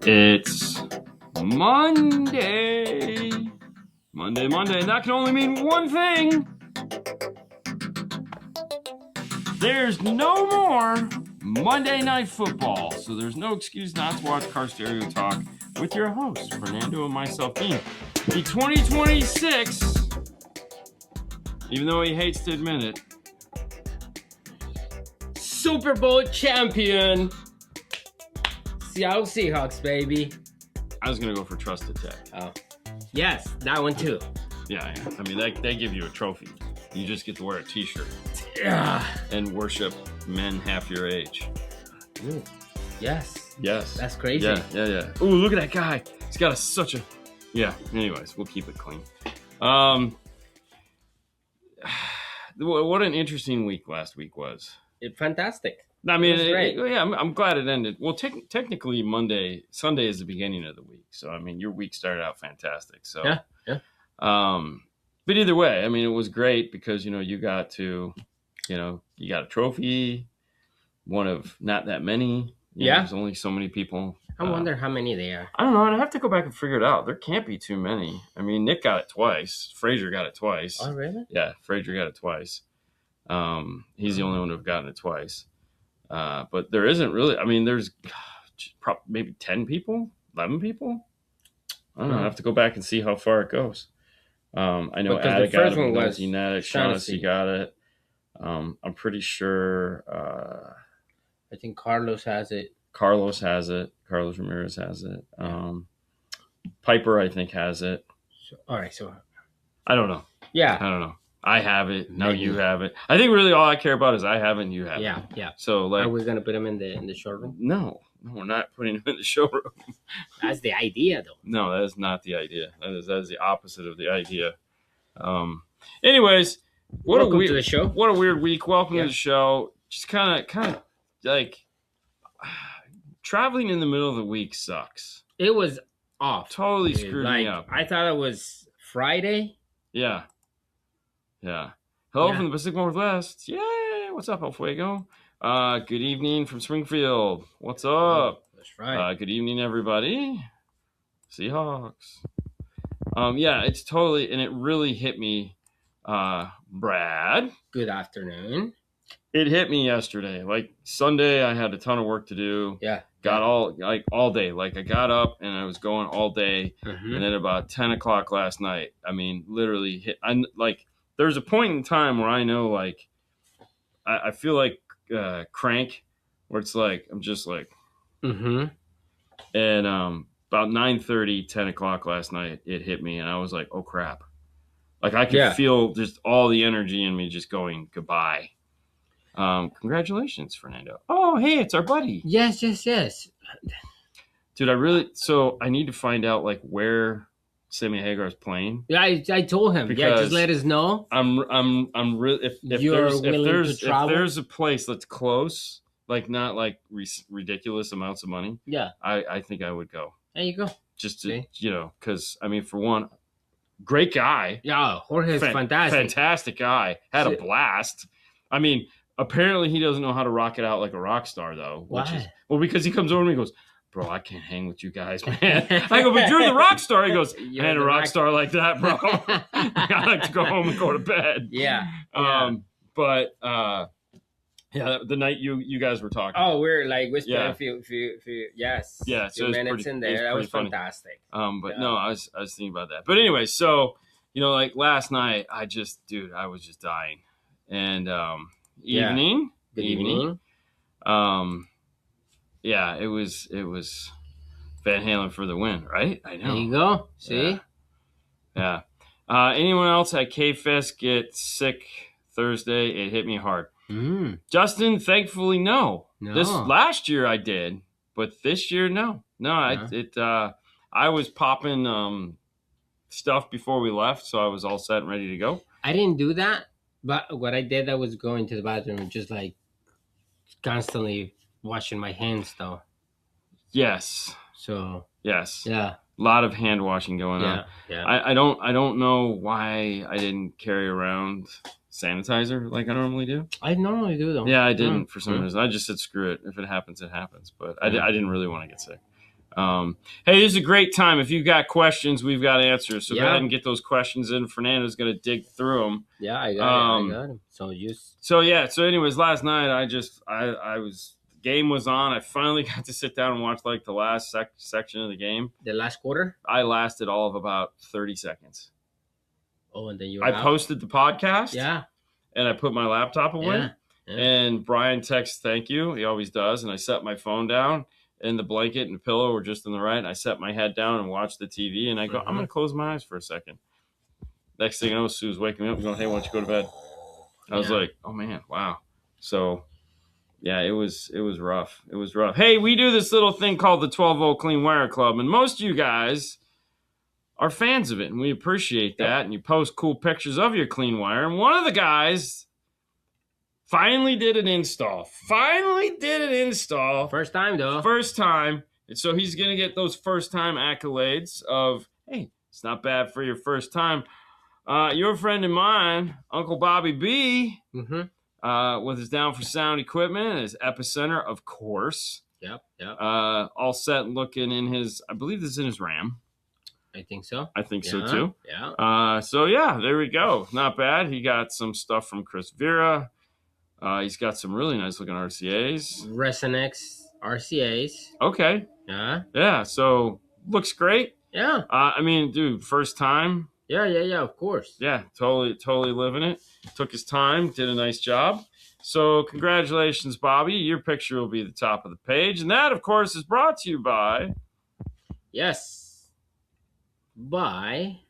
It's Monday. Monday. And that can only mean one thing. There's no more Monday Night Football. So there's no excuse not to watch Car Stereo Talk with your hosts, Fernando and myself, Dean. The 2026, even though he hates to admit it, Super Bowl champion, Seattle Seahawks, baby. I was going to go for Trusted Tech. Oh, yes, that one too. Yeah. I mean, they give you a trophy. You just get to wear a t-shirt. Yeah. And worship men half your age. Ooh. Yes. That's crazy. Yeah. Ooh, look at that guy. He's got such a... Yeah, anyways, we'll keep it clean. What an interesting week last week was. Fantastic. I mean, I'm glad it ended. Well, technically Sunday is the beginning of the week. So, I mean, your week started out fantastic. So, yeah. But either way, I mean, it was great because, you got to, you got a trophy, one of not that many. There's only so many people. I wonder how many they are. I don't know. I'd have to go back and figure it out. There can't be too many. I mean, Nick got it twice. Frazier got it twice. Oh, really? Yeah, Frazier got it twice. He's the only one who've gotten it twice. But there isn't really. I mean, there's maybe 10 people, 11 people. I don't know. I have to go back and see how far it goes. I know Ada got it. Shaughnessy got it. I'm pretty sure. I think Carlos has it. Carlos Ramirez has it. Piper, I think, has it. All right. So I don't know. Yeah. I don't know. I have it. Now you have it. I think really all I care about is I have it and you have it. Yeah. So are we gonna put them in the showroom? No, we're not putting them in the showroom. That's the idea, though. No, that is not the idea. That is the opposite of the idea. Anyways, welcome to the show. What a weird week. Welcome to the show. Just kind of like traveling in the middle of the week sucks. It was off. Totally screwed me up. I thought it was Friday. Yeah. Hello from the Pacific Northwest. Yay! What's up, El Fuego? Good evening from Springfield. What's up? That's right. Good evening, everybody. Seahawks. It's totally, and it really hit me, Brad. Good afternoon. It hit me yesterday. Like Sunday, I had a ton of work to do. Yeah. Got all day. Like I got up and I was going all day, and then about 10 o'clock last night, I mean, literally hit. There's a point in time where I know, like, I feel like crank, where it's like I'm just like, And about 9:30, 10 o'clock last night, it hit me, and I was like, oh crap! Like I could feel just all the energy in me just going goodbye. Congratulations, Fernando. Oh, hey, it's our buddy. Yes. Dude, I need to find out like where Sammy Hagar's playing. Yeah, I told him. Just let us know. I'm really if there's a place that's close, like not like ridiculous amounts of money. Yeah, I think I would go. There you go. Just to because I mean, for one, great guy. Yeah, Jorge's fantastic guy. Had a blast. I mean. Apparently, he doesn't know how to rock it out like a rock star, though. Why? Because he comes over and he goes, bro, I can't hang with you guys, man. I go, but you're the rock star. He goes, I ain't a rock star like that, bro. I like to go home and go to bed. Yeah. The night you guys were talking. Oh, we're like whispering a few few minutes in there. That was fantastic. No, I was thinking about that. But anyway, so, like last night, I was just dying. And, Good evening. It was Van Halen for the win, right? I know. There you go. See? Yeah. Anyone else at K-Fest get sick Thursday? It hit me hard. Justin, thankfully, no. This last year I did, but this year, no. I was popping stuff before we left, so I was all set and ready to go. I didn't do that. But what I did, I was going to the bathroom and just like constantly washing my hands, though. Yes. So. Yes. Yeah. A lot of hand washing going on. Yeah. I don't know why I didn't carry around sanitizer like I normally do. I normally do though. Yeah, I didn't for some reason. I just said screw it. If it happens, it happens. But I didn't really want to get sick. Hey, this is a great time. If you've got questions, we've got answers. So go ahead and get those questions in. Fernando's going to dig through them. Yeah, I got him. So anyways, last night I was the game was on. I finally got to sit down and watch like the last section of the game. The last quarter? I lasted all of about 30 seconds. Oh, and then you posted the podcast. Yeah. And I put my laptop away. Yeah. And Brian texts thank you. He always does. And I set my phone down, and the blanket and the pillow were just on the right. And I set my head down and watched the TV, and I go, I'm going to close my eyes for a second. Next thing I know, Sue's waking me up and going, hey, why don't you go to bed? I was like, oh, man, wow. So, yeah, it was rough. It was rough. Hey, we do this little thing called the 12-Volt Clean Wire Club, and most of you guys are fans of it, and we appreciate that. And you post cool pictures of your clean wire. And one of the guys finally did an install. First time, though. First time. And so he's going to get those first-time accolades of, hey, it's not bad for your first time. Your friend and mine, Uncle Bobby B, with his Down for Sound equipment, his Epicenter, of course. Yep. All set and looking in his, I believe this is in his RAM. I think so. So, too. Yeah. So, yeah, there we go. Not bad. He got some stuff from Chris Vera. He's got some really nice-looking RCAs. Resonex RCAs. Okay. Yeah. Yeah, so looks great. Yeah. I mean, dude, first time. Yeah, of course. Yeah, totally living it. Took his time, did a nice job. So congratulations, Bobby. Your picture will be the top of the page. And that, of course, is brought to you by... Yes. By...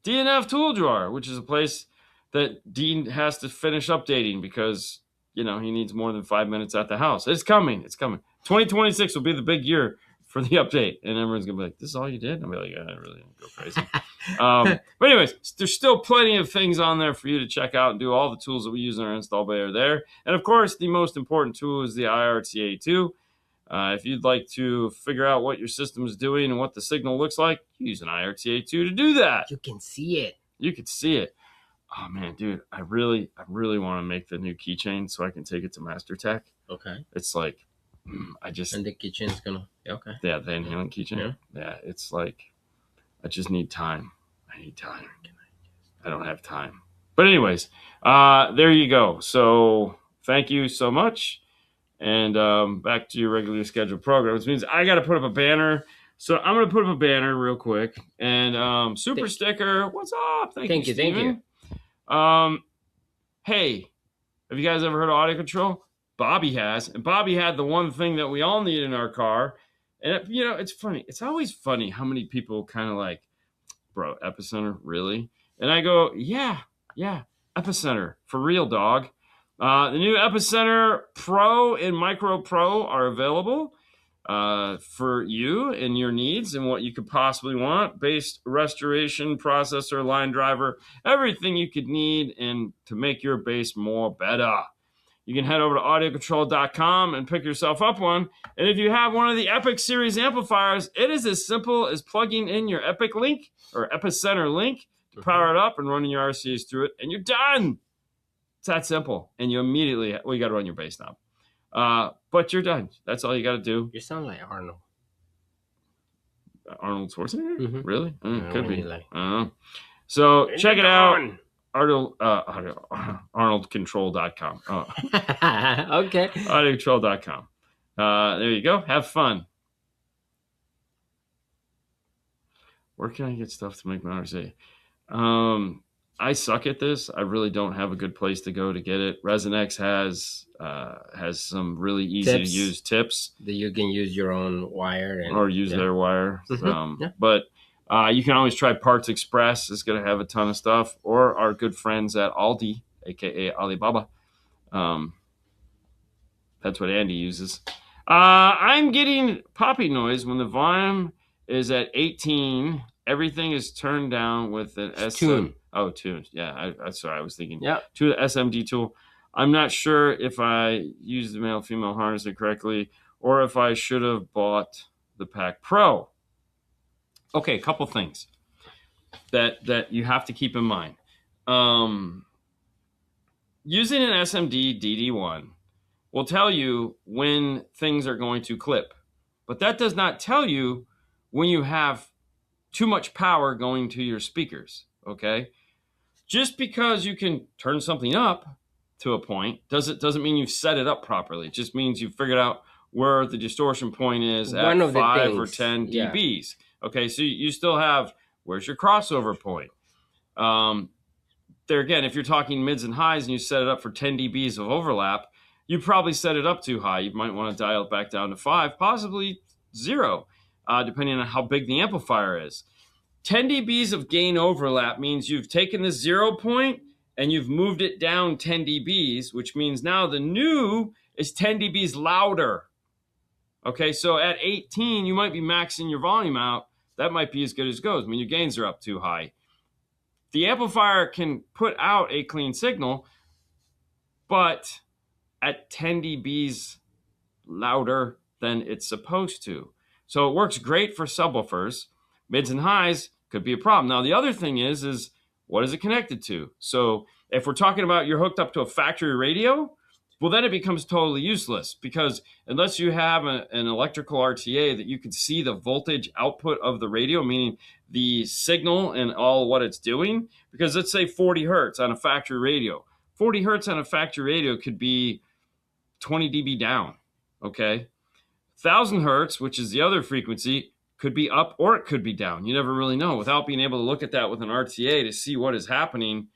DNF Tool Drawer, which is a place that Dean has to finish updating because, he needs more than 5 minutes at the house. It's coming. 2026 will be the big year for the update. And everyone's going to be like, this is all you did? I'll be like, yeah, I really didn't go crazy. But anyways, there's still plenty of things on there for you to check out and do. All the tools that we use in our install bay are there. And, of course, the most important tool is the IRTA2. If you'd like to figure out what your system is doing and what the signal looks like, use an IRTA2 to do that. You can see it. You can see it. Oh, man, dude, I really want to make the new keychain so I can take it to Master Tech. Okay. It's like, And the keychain's gonna... Okay. Yeah, the inhalant keychain. Yeah, it's like, I just need time. I don't have time. But anyways, there you go. So thank you so much. And back to your regularly scheduled program, which means I got to put up a banner. So I'm going to put up a banner real quick. And super sticker, what's up? Thank you, Steven. Hey, have you guys ever heard of audio control? Bobby has. And Bobby had the one thing that we all need in our car. And, it's funny. It's always funny how many people kind of like, bro, Epicenter, really? And I go, yeah, Epicenter, for real, dog. The new Epicenter Pro and Micro Pro are available for you and your needs and what you could possibly want. Bass restoration, processor, line driver, everything you could need and to make your bass more better. You can head over to audiocontrol.com and pick yourself up one. And if you have one of the Epic series amplifiers, it is as simple as plugging in your Epic link or Epicenter link to power it up and running your RCAs through it, and you're done. It's that simple. And you immediately, you got to run your bass knob. But you're done. That's all you got to do. You sound like Arnold. Arnold Schwarzenegger? Mm-hmm. Really? Could be. So check it out. ArnoldControl.com. Oh. Okay. AudioControl.com. There you go. Have fun. Where can I get stuff to make my RCA? I suck at this. I really don't have a good place to go to get it. Resonex has some really easy to use tips that you can use your own wire or use their wire. But you can always try Parts Express. It's going to have a ton of stuff. Or our good friends at Aldi, a.k.a. Alibaba. That's what Andy uses. I'm getting poppy noise when the volume is at 18. Everything is turned down with an tune. Oh, tuned. Yeah, sorry. I was thinking to the SMD tool. I'm not sure if I used the male-female harnessing correctly or if I should have bought the Pack Pro. Okay, a couple things that you have to keep in mind. Using an SMD DD1 will tell you when things are going to clip. But that does not tell you when you have too much power going to your speakers, okay? Just because you can turn something up to a point doesn't mean you've set it up properly. It just means you've figured out where the distortion point is at 5 or 10 dBs. Okay, so you still have, where's your crossover point? There again, if you're talking mids and highs and you set it up for 10 dBs of overlap, you probably set it up too high. You might want to dial it back down to 5, possibly 0, depending on how big the amplifier is. 10 dBs of gain overlap means you've taken the 0 point and you've moved it down 10 dBs, which means now the new is 10 dBs louder. Okay, so at 18, you might be maxing your volume out. That might be as good as it goes. I mean, your gains are up too high. The amplifier can put out a clean signal, but at 10 dBs louder than it's supposed to. So it works great for subwoofers. Mids and highs could be a problem. Now, the other thing is what is it connected to? So if we're talking about you're hooked up to a factory radio, well, then it becomes totally useless, because unless you have an electrical RTA that you can see the voltage output of the radio, meaning the signal and all what it's doing, because let's say 40 hertz on a factory radio. 40 hertz on a factory radio could be 20 dB down, okay? 1,000 hertz, which is the other frequency, could be up or it could be down. You never really know. Without being able to look at that with an RTA to see what is happening,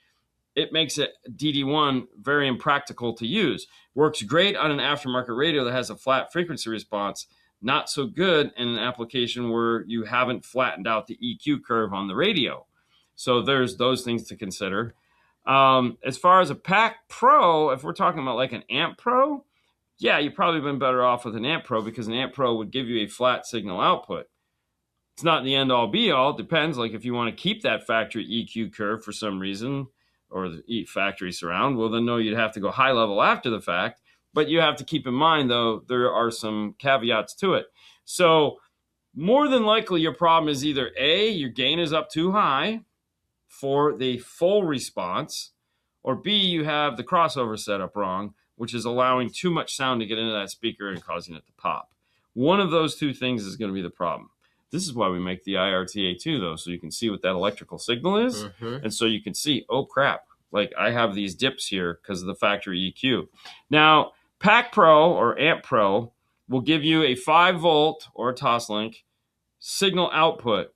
it makes it DD1 very impractical to use. Works great on an aftermarket radio that has a flat frequency response. Not so good in an application where you haven't flattened out the EQ curve on the radio. So there's those things to consider. As far as a Pack Pro, if we're talking about like an Amp Pro, yeah, you've probably been better off with an Amp Pro, because an Amp Pro would give you a flat signal output. It's not the end all be all. It depends. Like if you want to keep that factory EQ curve for some reason, or the factory surround, well, then no, you'd have to go high level after the fact. But you have to keep in mind, though, there are some caveats to it. So more than likely, your problem is either A, your gain is up too high for the full response, or B, you have the crossover setup wrong, which is allowing too much sound to get into that speaker and causing it to pop. One of those two things is going to be the problem. This is why we make the IRTA too, though, so you can see what that electrical signal is. And so you can see, oh, crap, like I have these dips here because of the factory EQ. Now, Pack Pro or Amp Pro will give you a 5-volt or a Toslink signal output,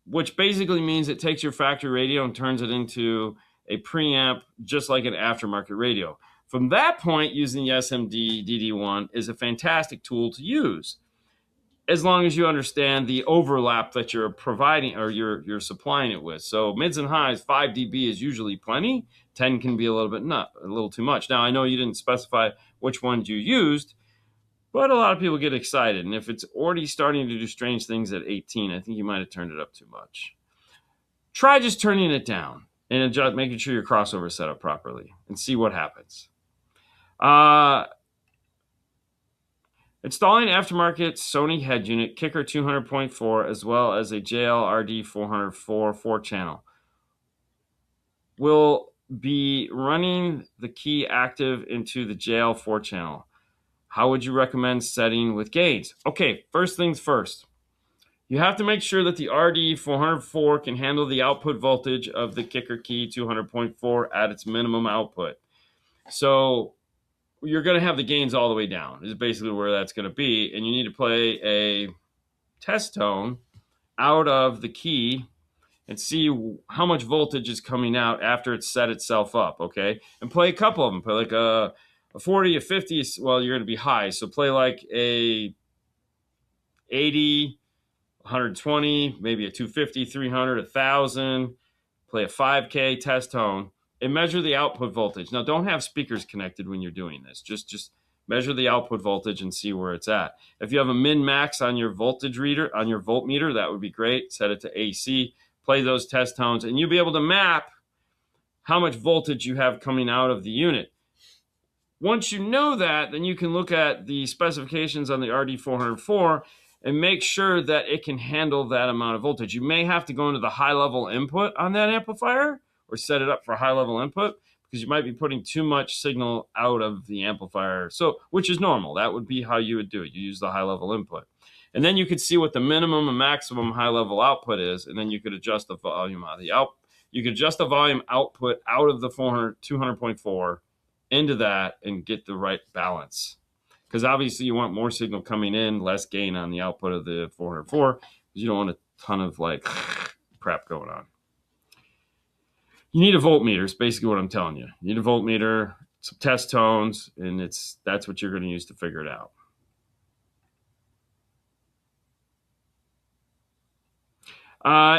which basically means it takes your factory radio and turns it into a preamp just like an aftermarket radio. From that point, using the SMD DD1 is a fantastic tool to use, as long as you understand the overlap that you're providing or you're supplying it with. So mids and highs, 5 dB is usually plenty. 10 can be a little too much. Now, I know you didn't specify which ones you used, but a lot of people get excited. And if it's already starting to do strange things at 18, I think you might have turned it up too much. Try just turning it down and adjust, making sure your crossover is set up properly, and see what happens. Installing aftermarket Sony head unit, Kicker 200.4, as well as a JL RD 404 4-channel. Will be running the key active into the JL 4-channel. How would you recommend setting with gains? Okay, first things first. You have to make sure that the RD 404 can handle the output voltage of the Kicker key 200.4 at its minimum output. So you're going to have the gains all the way down is basically where that's going to be. And you need to play a test tone out of the key and see how much voltage is coming out after it's set itself up, okay? And play a couple of them. Play like a 40, a 50, well, you're going to be high. So play like a 80, 120, maybe a 250, 300, 1,000. Play a 5K test tone. And measure the output voltage. Now, don't have speakers connected when you're doing this. Just measure the output voltage and see where it's at. If you have a min-max on your voltage reader, on your voltmeter, that would be great. Set it to AC. Play those test tones, and you'll be able to map how much voltage you have coming out of the unit. Once you know that, then you can look at the specifications on the RD404 and make sure that it can handle that amount of voltage. You may have to go into the high-level input on that amplifier, or set it up for high-level input, because you might be putting too much signal out of the amplifier. So, which is normal. That would be how you would do it. You use the high-level input. And then you could see what the minimum and maximum high level output is, and then you could adjust the volume out of the out. You could adjust the volume output out of the 200.4 into that and get the right balance. Because obviously you want more signal coming in, less gain on the output of the 404, because you don't want a ton of like crap going on. You need a voltmeter, is basically what I'm telling you. You need a voltmeter, some test tones, and that's what you're going to use to figure it out.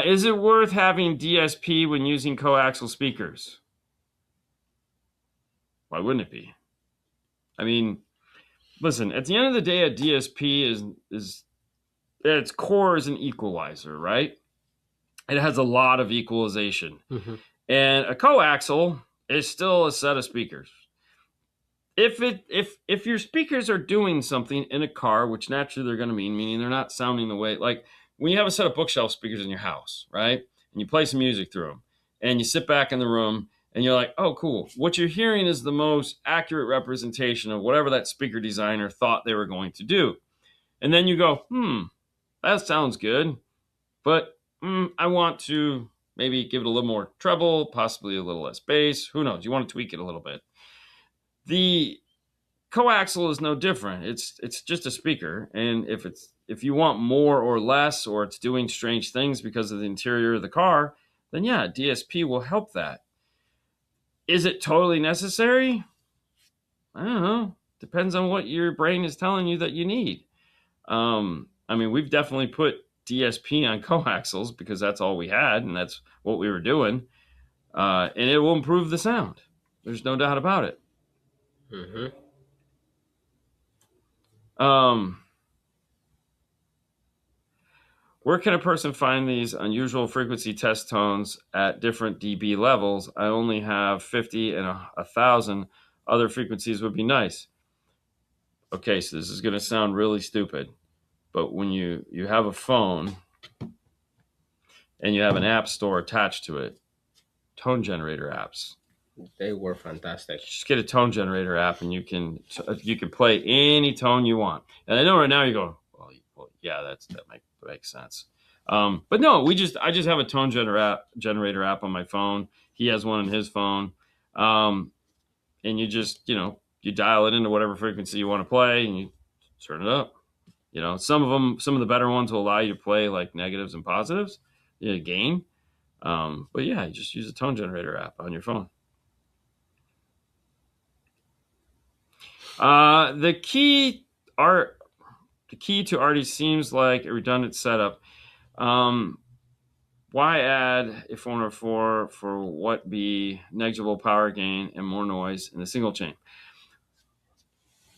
Is it worth having DSP when using coaxial speakers? Why wouldn't it be? I mean, listen, at the end of the day, a DSP is at its core is an equalizer, right? It has a lot of equalization. Mm-hmm. And a coaxial is still a set of speakers. If your speakers are doing something in a car, which naturally they're going to meaning they're not sounding the way, like when you have a set of bookshelf speakers in your house, right? And you play some music through them, and you sit back in the room, and you're like, oh, cool. What you're hearing is the most accurate representation of whatever that speaker designer thought they were going to do. And then you go, that sounds good, but I want to maybe give it a little more treble, possibly a little less bass. Who knows? You want to tweak it a little bit. The coaxial is no different. It's just a speaker, and if you want more or less, or it's doing strange things because of the interior of the car, then yeah, DSP will help that. Is it totally necessary? I don't know. Depends on what your brain is telling you that you need. I mean, we've definitely put DSP on coaxials because that's all we had, and that's what we were doing. And it will improve the sound. There's no doubt about it. Mm-hmm. Where can a person find these unusual frequency test tones at different dB levels? I only have 50 and 1,000. Other frequencies would be nice. Okay, so this is going to sound really stupid, but when you have a phone and you have an app store attached to it, tone generator apps. They were fantastic. Just get a tone generator app, and you can play any tone you want. And I know right now you're going, well yeah, that makes sense. But no, I just have a tone generator app on my phone. He has one on his phone, and you just you dial it into whatever frequency you want to play, and you turn it up. Some of the better ones will allow you to play like negatives and positives, gain. But yeah, you just use a tone generator app on your phone. The key to Artie seems like a redundant setup. Why add a 404 for what be negligible power gain and more noise in the single chain?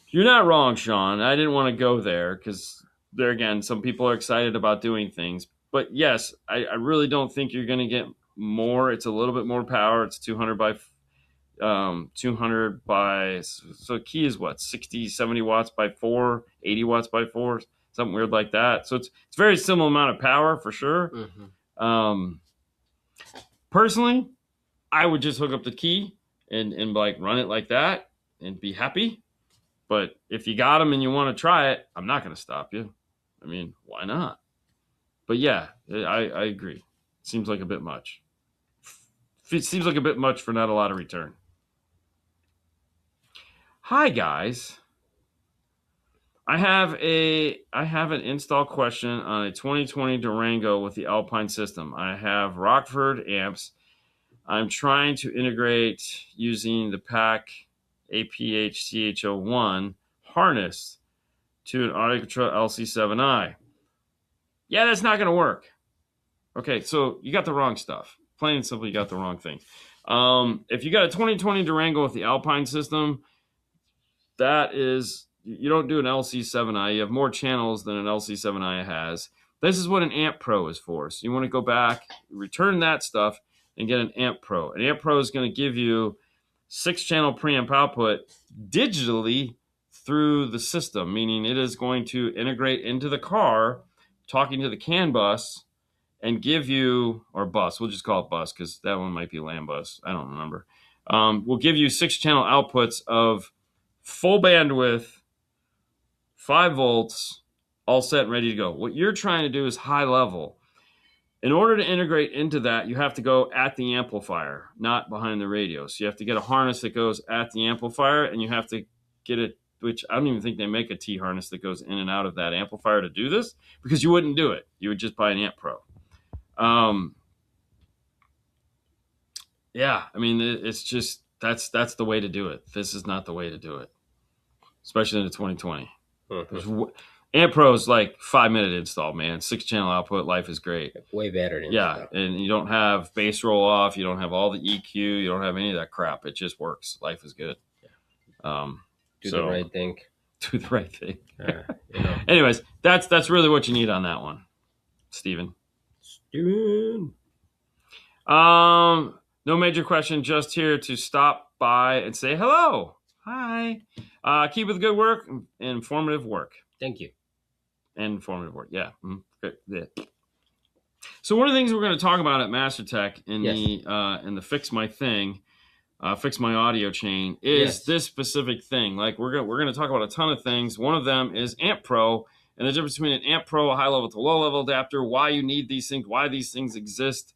You're not wrong, Sean. I didn't want to go there because there again, some people are excited about doing things. But yes, I really don't think you're going to get more. It's a little bit more power. It's 200 by so key is what, 60 70 watts by 4, 80 watts by 4, something weird like that. So it's very similar amount of power for sure. Mm-hmm. Personally, I would just hook up the key and like run it like that and be happy. But if you got them and you want to try it, I'm not going to stop you. I mean, why not? But yeah, I agree. Seems like a bit much. It seems like a bit much for not a lot of return. Hi guys. I have an install question on a 2020 Durango with the Alpine system. I have Rockford amps. I'm trying to integrate using the PAC APH-CH01 harness to an audio control LC7i. Yeah, that's not going to work. Okay, so you got the wrong stuff. Plain and simple, you got the wrong thing. If you got a 2020 Durango with the Alpine system, that is, you don't do an LC7i. You have more channels than an LC7i has. This is what an Amp Pro is for. So you want to go back, return that stuff, and get an Amp Pro. An Amp Pro is going to give you 6-channel preamp output digitally through the system, meaning it is going to integrate into the car, talking to the CAN bus, and give you, or bus, we'll just call it bus because that one might be LAN bus. I don't remember. We'll give you 6-channel outputs of full bandwidth, 5 volts, all set and ready to go. What you're trying to do is high level. In order to integrate into that, you have to go at the amplifier, not behind the radio. So you have to get a harness that goes at the amplifier, and you have to get it, which I don't even think they make a T harness that goes in and out of that amplifier to do this, because you wouldn't do it. You would just buy an Amp Pro. Yeah, I mean, it's just, that's the way to do it. This is not the way to do it, especially in 2020. Amp Pro is like 5-minute install, man. 6-channel output. Life is great. Way better than stuff. And you don't have bass roll off. You don't have all the EQ. You don't have any of that crap. It just works. Life is good. Do the right thing. Do the right thing. Anyways, that's really what you need on that one, Steven. No major question. Just here to stop by and say hello. Hi. Keep with the good work. Informative work. Thank you. Informative work. Yeah. Great. Yeah. So one of the things we're going to talk about at MasterTech in the Fix My Thing, Fix My Audio chain is this specific thing. Like we're going to talk about a ton of things. One of them is Amp Pro and the difference between an Amp Pro, a high level to low level adapter, why you need these things, why these things exist.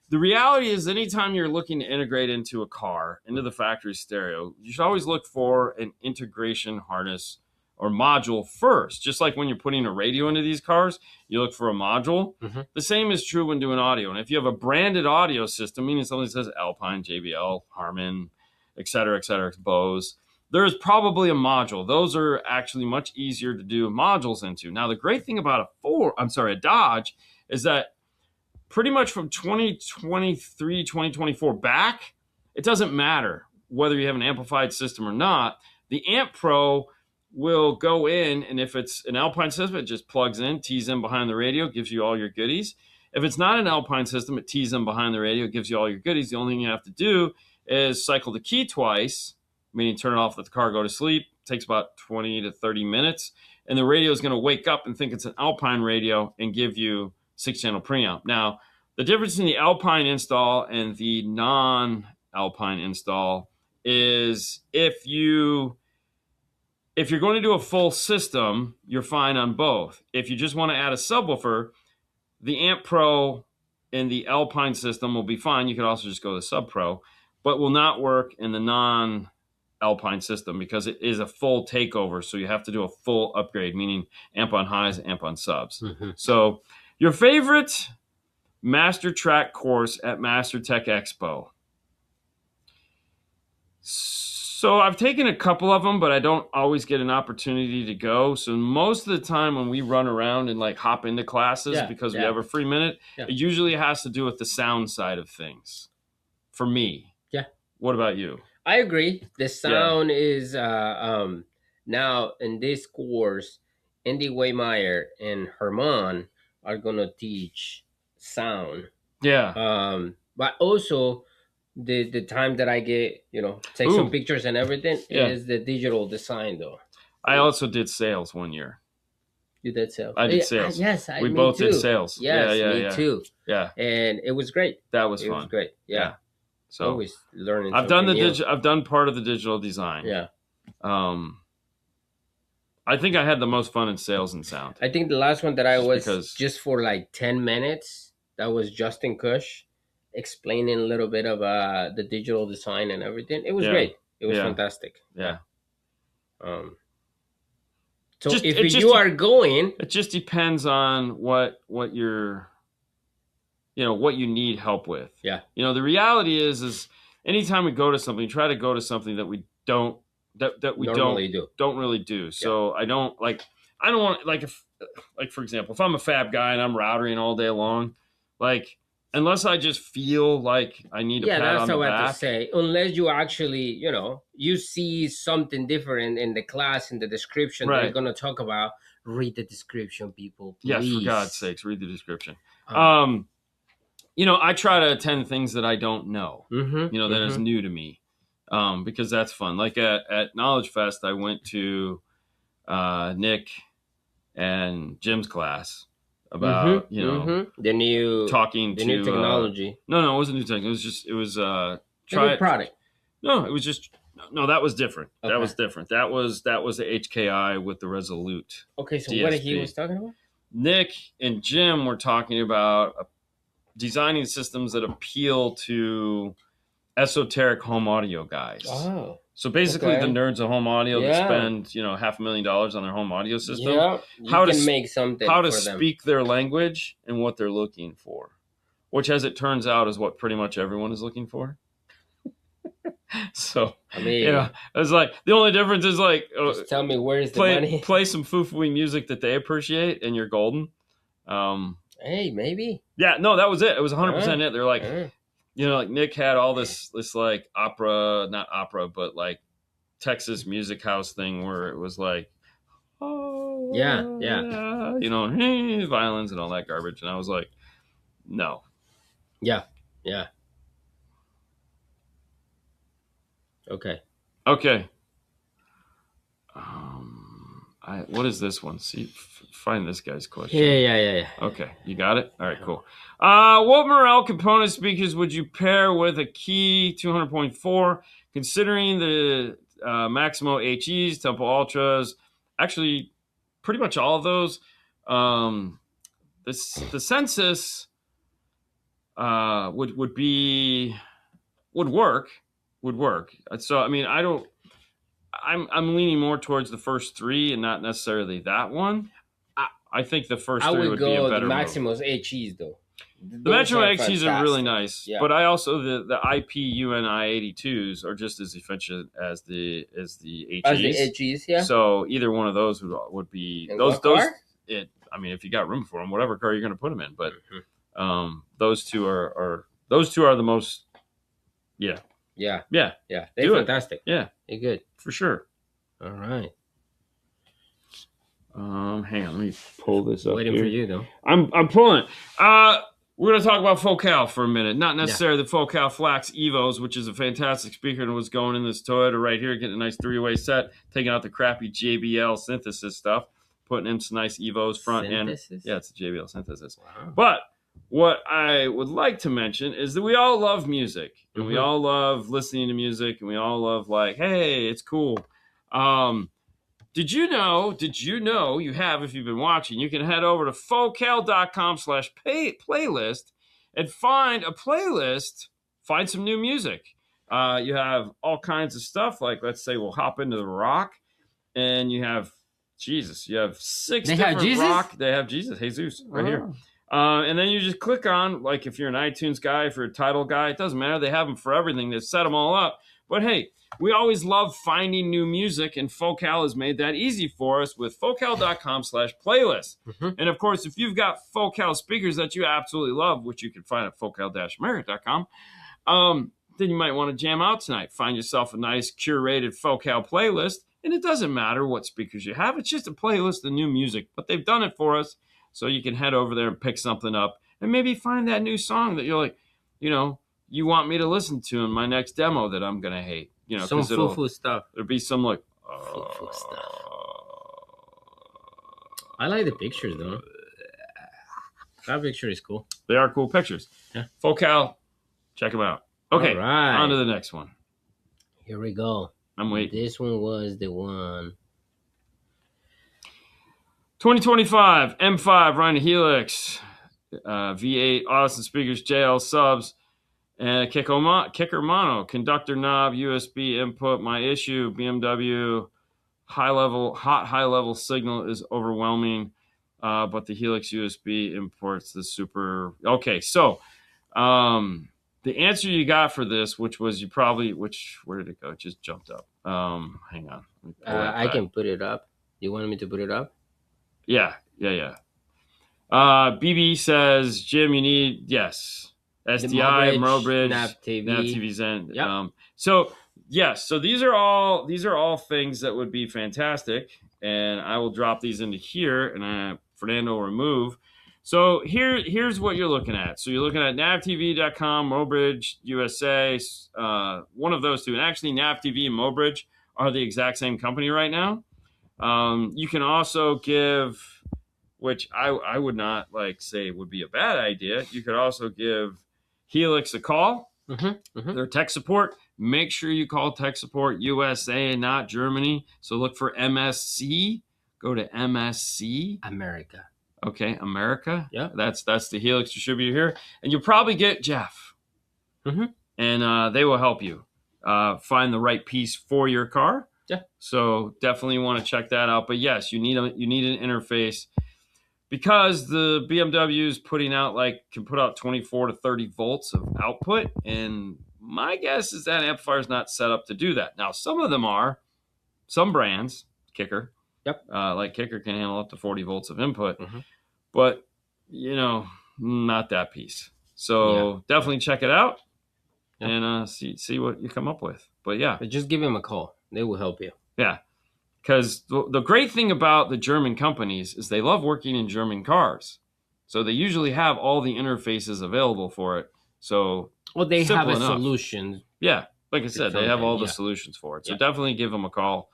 The reality is anytime you're looking to integrate into a car, into the factory stereo, you should always look for an integration harness or module first. Just like when you're putting a radio into these cars, you look for a module. The same is true when doing audio. And if you have a branded audio system, meaning something that says Alpine, JBL, Harman, et cetera, Bose, there is probably a module. Those are actually much easier to do modules into. Now, the great thing about a Dodge is that pretty much from 2023, 2024 back, it doesn't matter whether you have an amplified system or not. The Amp Pro will go in, and if it's an Alpine system, it just plugs in, tees in behind the radio, gives you all your goodies. If it's not an Alpine system, it tees in behind the radio, gives you all your goodies. The only thing you have to do is cycle the key twice, meaning turn it off, let the car go to sleep. It takes about 20 to 30 minutes, and the radio is going to wake up and think it's an Alpine radio and give you 6-channel preamp. Now, the difference in the Alpine install and the non-Alpine install is if you're going to do a full system, you're fine on both. If you just want to add a subwoofer, the Amp Pro in the Alpine system will be fine. You could also just go to Sub Pro, but will not work in the non-Alpine system because it is a full takeover. So you have to do a full upgrade, meaning amp on highs, amp on subs. So your favorite Master Track course at MasterTech Expo. So I've taken a couple of them, but I don't always get an opportunity to go. So most of the time when we run around and like hop into classes because we have a free minute, it usually has to do with the sound side of things for me. Yeah. What about you? I agree. The sound is now in this course, Andy Waymeyer and Herman are going to teach sound. But also the time that I get, take some pictures and everything is the digital design though. I also did sales one year. You did sales? I did sales. Yes, we both did sales. Yes, me too. Yeah, and it was great. That was fun. It was great. Yeah. So always learning. I've done I've done part of the digital design. Yeah. I think I had the most fun in sales and sound. I think the last one that I was just for like 10 minutes, that was Justin Cush explaining a little bit of the digital design and everything. It was great. It was fantastic. Yeah. So if you are going, it just depends on what you're, what you need help with. Yeah. The reality is anytime we go to something, try to go to something that we don't really do. So I don't want, if for example, if I'm a fab guy and I'm routering all day long, unless I just feel like I need a pat on the back. Yeah, that's how I have to say. Unless you actually, you see something different in the class, in the description that we're going to talk about, read the description, people. Please. Yes, for God's sakes, read the description. I try to attend things that I don't know, that is new to me, because that's fun. Like at Knowledge Fest, I went to Nick and Jim's class about the new technology. No, it wasn't new technology. It was just try it. Product. No, it was just No, that was different. Okay. That was different. That was the HKI with the Resolute. Okay, so DSP. what he was talking about? Nick and Jim were talking about designing systems that appeal to esoteric home audio guys. Oh. So basically, the nerds of home audio that spend $500,000 on their home audio system. Yeah, how to make something. How to speak their language and what they're looking for, which, as it turns out, is what pretty much everyone is looking for. So I mean, it's like the only difference is like, just tell me where's the money. Play some foo-foo music that they appreciate, and you're golden. Hey, maybe. Yeah, no, that was it. It was 100% it. They're like, like Nick had all this like opera, not opera, but like Texas music house thing where it was like, violins and all that garbage, and I was like, no. Yeah. Okay. What is this one? See, find this guy's question. Yeah. Okay, you got it? All right, cool. What Morel component speakers would you pair with a Key 200.4, considering the Maximo HEs, Tempo Ultras, actually pretty much all of those. The Census would work. So I mean, I'm leaning more towards the first three and not necessarily that one. I think the first three would be a better. The Maximo's HEs though. The Maximo HEs are really nice, but I also the IP UNI 82s are just as efficient as the HEs. As the HEs, yeah. So either one of those would be in those. Car? I mean, if you got room for them, whatever car you're going to put them in, but those two are the most. Yeah. They're fantastic. Yeah, they're good for sure. All right. Hang on, let me pull this up. Waiting here. For you though. I'm pulling it. We're going to talk about Focal for a minute. Not necessarily the Focal Flax Evos, which is a fantastic speaker and was going in this Toyota right here, getting a nice three-way set, taking out the crappy JBL synthesis stuff, putting in some nice Evos front synthesis? End. Yeah, it's a JBL synthesis. Wow. But what I would like to mention is that we all love music, and we all love listening to music, and we all love like, hey, it's cool. Did you know you have, if you've been watching, you can head over to focal.com/playlist and find a playlist, find some new music. You have all kinds of stuff. Like, let's say we'll hop into the rock, and you have Jesus. You have six different rock. They have Jesus, right here. And then you just click on, like, if you're an iTunes guy, if you're a Tidal guy, it doesn't matter. They have them for everything. They've set them all up. But hey, we always love finding new music, and Focal has made that easy for us with focal.com/playlist. And of course, if you've got Focal speakers that you absolutely love, which you can find at focal-america.com, then you might want to jam out tonight. Find yourself a nice curated Focal playlist, and it doesn't matter what speakers you have. It's just a playlist of new music, but they've done it for us, so you can head over there and pick something up and maybe find that new song that you're like, you want me to listen to in my next demo that I'm going to hate. Some foo-foo stuff. There'll be some like foo-foo stuff. I like the pictures though. That picture is cool. They are cool pictures. Yeah. Focal, check them out. Okay, all right. On to the next one. Here we go. I'm waiting. This one was the one. 2025 M5 Rhino Helix, V8 Austin speakers, JL subs, and kicker mono, conductor knob, USB input. My issue, BMW high level signal is overwhelming, but the Helix USB imports the super. Okay, so the answer you got for this, which was where did it go? It just jumped up. Hang on. I can put it up. You want me to put it up? Yeah. BB says, Jim, you need, yes, SDI, Mobridge, Nav TV Zen. Yep. So these are all things that would be fantastic, and I will drop these into here, and Fernando will remove. So here's what you're looking at. So you're looking at navtv.com, Mobridge USA, one of those two, and actually NavTV and Mobridge are the exact same company right now. You can also give, which I would not say would be a bad idea. You could also give Helix a call Their tech support, make sure you call tech support USA and not Germany. So look for MSC. Go to MSC. America. Okay, America. Yeah. That's the Helix distributor here. And you'll probably get Jeff. And they will help you find the right piece for your car. Yeah. So definitely want to check that out. But yes, you need an interface, because the BMW is putting out can put out 24 to 30 volts of output, and my guess is that amplifier is not set up to do that. Now, some of them are. Some brands, Kicker, like Kicker can handle up to 40 volts of input, but not that piece. So definitely check it out and see what you come up with. But just give them a call; they will help you. Yeah. Because the great thing about the German companies is they love working in German cars. So they usually have all the interfaces available for it. So they have a solution. Yeah. Like I said, they have all the solutions for it. So definitely give them a call.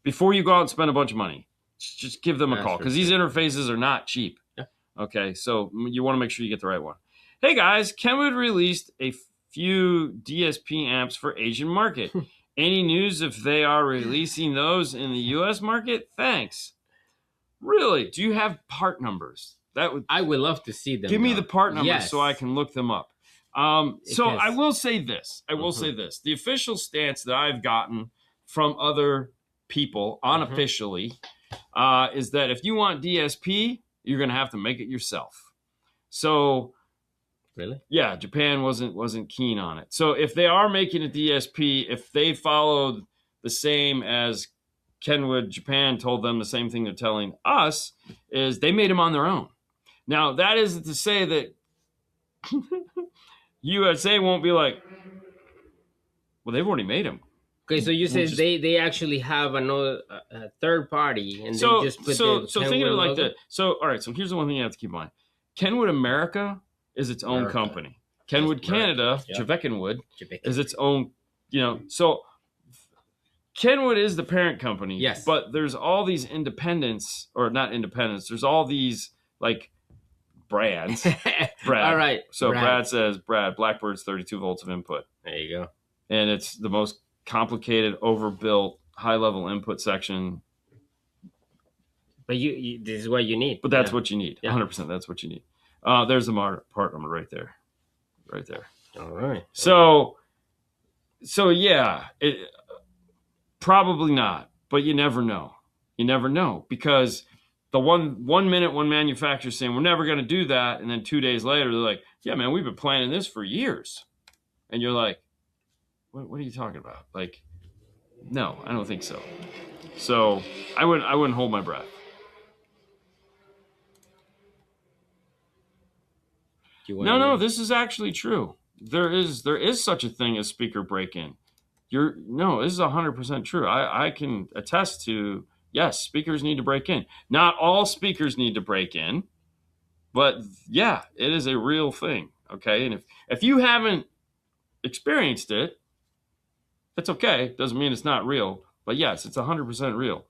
Before you go out and spend a bunch of money, just give them a call. Because these interfaces are not cheap. Yeah. Okay. So you want to make sure you get the right one. Hey, guys. Kenwood released a few DSP amps for Asian market. Any news if they are releasing those in the U.S. market? Thanks. Really? Do you have part numbers? I would love to see them. Give me the part numbers so I can look them up. So I will say this. The official stance that I've gotten from other people unofficially is that if you want DSP, you're going to have to make it yourself. So... Really? Yeah, Japan wasn't keen on it. So if they are making a DSP, if they followed the same as Kenwood Japan told them, the same thing they're telling us, is they made them on their own. Now, that isn't to say that USA won't be like, well, they've already made them. Okay, so you said they actually have another third party, and they just put so think of it like that. So all right, so here's the one thing you have to keep in mind: Kenwood America is its own company. Kenwood Canada, Javekenwood, is its own, so Kenwood is the parent company. Yes. But there's all these independents, or not independents, there's all these brands. Brad. All right. So Brad says, Blackbird's 32 volts of input. There you go. And it's the most complicated, overbuilt, high-level input section. But this is what you need. But that's what you need. 100%. That's what you need. There's the part number right there. All right. So yeah, probably not, but you never know. Because the one minute one manufacturer's saying we're never going to do that, and then 2 days later they're like, yeah, man, we've been planning this for years, and you're like, what are you talking about? No, I don't think so. So I wouldn't hold my breath. No, this is actually true. There is such a thing as speaker break-in. This is 100% true. I can attest to, yes, speakers need to break in. Not all speakers need to break in, but yeah, it is a real thing. Okay, and if you haven't experienced it, that's okay. Doesn't mean it's not real, but yes, it's 100% real.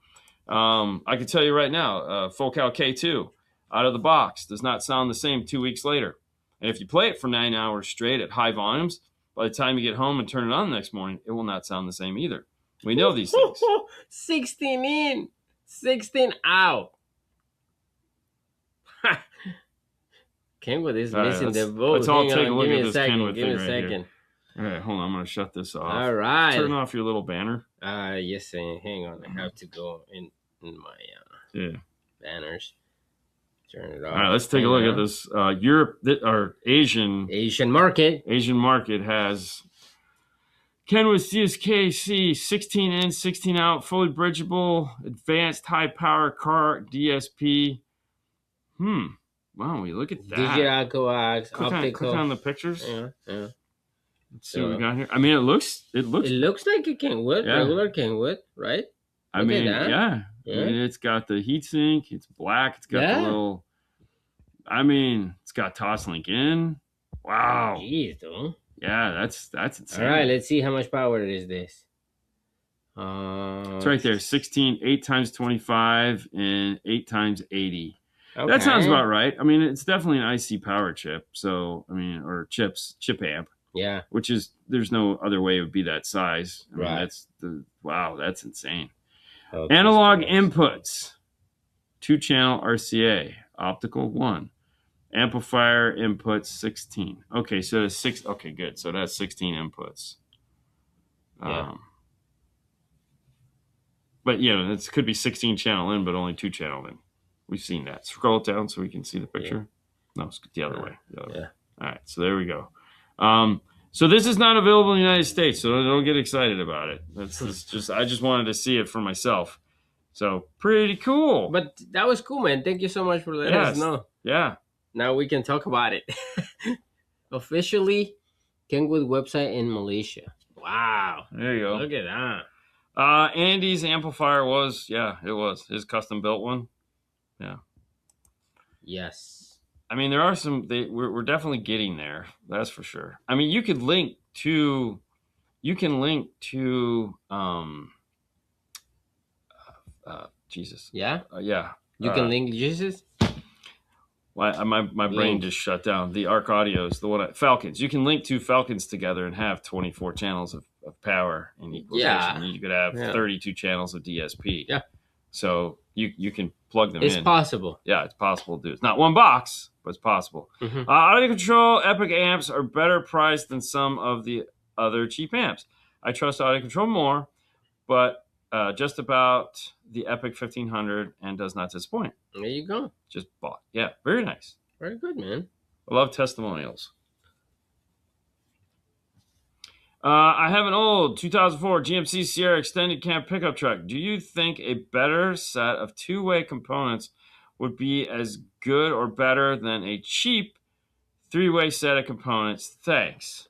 I can tell you right now, Focal K2 out of the box does not sound the same 2 weeks later. And if you play it for 9 hours straight at high volumes, by the time you get home and turn it on the next morning, it will not sound the same either. We know these things. 16 in, 16 out. Kenwood is missing the vote. Let's all take a look at this Kenwood thing. Give me a second. Here. All right, hold on. I'm going to shut this off. All right. Turn off your little banner. Yes, hang on. I have to go in my banners. Turn it off. All right, let's take a look at this. Europe, or Asian market. Asian market has Kenwood CSKC 16 in, 16 out, fully bridgeable, advanced high power car DSP. Wow, we look at that. Digital coax, optical. Click on the pictures. Yeah. Let's see what we got here. I mean, it looks like a Kenwood, regular Kenwood, right? I mean, yeah. I mean, it's got the heatsink. It's black. It's got the little. I mean, it's got Toslink in. Wow. Jeez, though. Yeah, that's insane. All right, let's see how much power is this. It's right there. 16, 8 times 25, and 8 times 80. Okay. That sounds about right. I mean, it's definitely an IC power chip. So, I mean, or chip amp. Yeah. Which is, there's no other way it would be that size. I mean, Right. wow, that's insane. Okay, Analog stars. inputs, 2-channel RCA, optical 1. Amplifier inputs 16. Okay, so it's 6. Okay, good. So that's 16 inputs. Yeah. But it could be 16 channel in, but only 2 channel in. We've seen that. Scroll it down so we can see the picture. Yeah. No, it's the other way. Way. All right, so there we go. So this is not available in the United States, so don't get excited about it. That's just I just wanted to see it for myself. So pretty cool. But that was cool, man. Thank you so much for letting us know. Yeah. Now we can talk about it. Officially, Kenwood website in Malaysia. Wow. There you go. Look at that. Andy's amplifier was, it was his custom built one. Yeah. Yes. I mean, there are some. We're definitely getting there. That's for sure. I mean, you can link to. Jesus. Yeah. Yeah. You can link Jesus. My brain just shut down. The Arc Audios, the one Falcons. You can link 2 Falcons together and have 24 channels of power in equalization. Yeah. You could have 32 channels of DSP. Yeah. So you can plug them in. It's possible. Yeah, it's possible to do. It's not one box, but it's possible. Mm-hmm. Audio control Epic amps are better priced than some of the other cheap amps. I trust audio control more, but just about the Epic 1500 and does not disappoint. There you go. Just bought. Yeah, very nice. Very good, man. I love testimonials. I have an old 2004 GMC Sierra extended cam pickup truck. Do you think a better set of 2-way components would be as good or better than a cheap 3-way set of components? Thanks.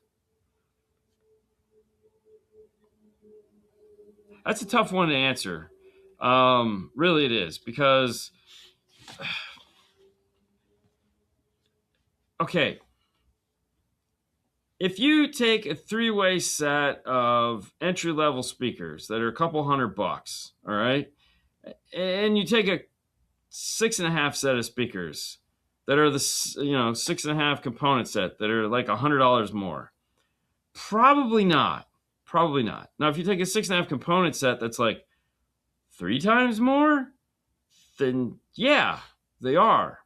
That's a tough one to answer. Really it is, because okay, if you take a 3-way set of entry-level speakers that are a couple $100, all right, and you take a 6.5 set of speakers that are the 6.5 component set that are like $100 more, probably not. Now, if you take a 6.5 component set that's like 3 times more, then yeah, they are.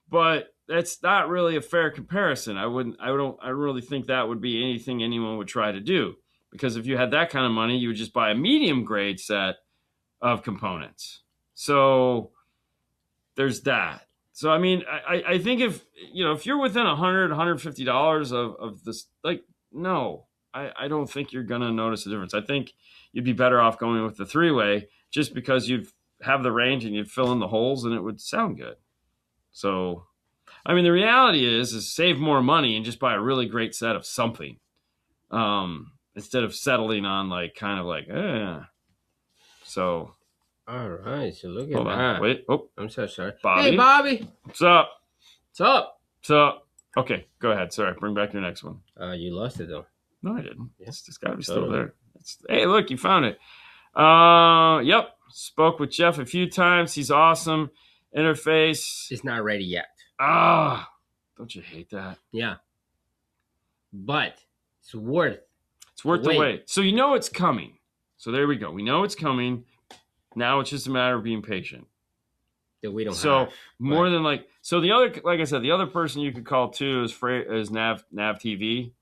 But that's not really a fair comparison. I don't really think that would be anything anyone would try to do, because if you had that kind of money, you would just buy a medium grade set of components. So there's that. So I mean, I think if you're within $100, $150 of this, like, no, I don't think you're gonna notice a difference. I think you'd be better off going with the 3-way, just because you'd have the range and you'd fill in the holes and it would sound good. So, I mean, the reality is save more money and just buy a really great set of something, instead of settling on So. All right, so look at that. Wait. Oh, I'm so sorry. Bobby. Hey, Bobby. What's up? What's up? What's up? Okay, go ahead. Sorry, bring back your next one. You lost it though. No, I didn't. It's got to be Totally. still there. Hey, look, you found it. Yep. Spoke with Jeff a few times. He's awesome. Interface. It's not ready yet. Don't you hate that? Yeah. But it's worth the wait. So it's coming. So there we go. We know it's coming. Now it's just a matter of being patient. That we don't have. So more than so the other, like I said, the other person you could call too is Nav TV,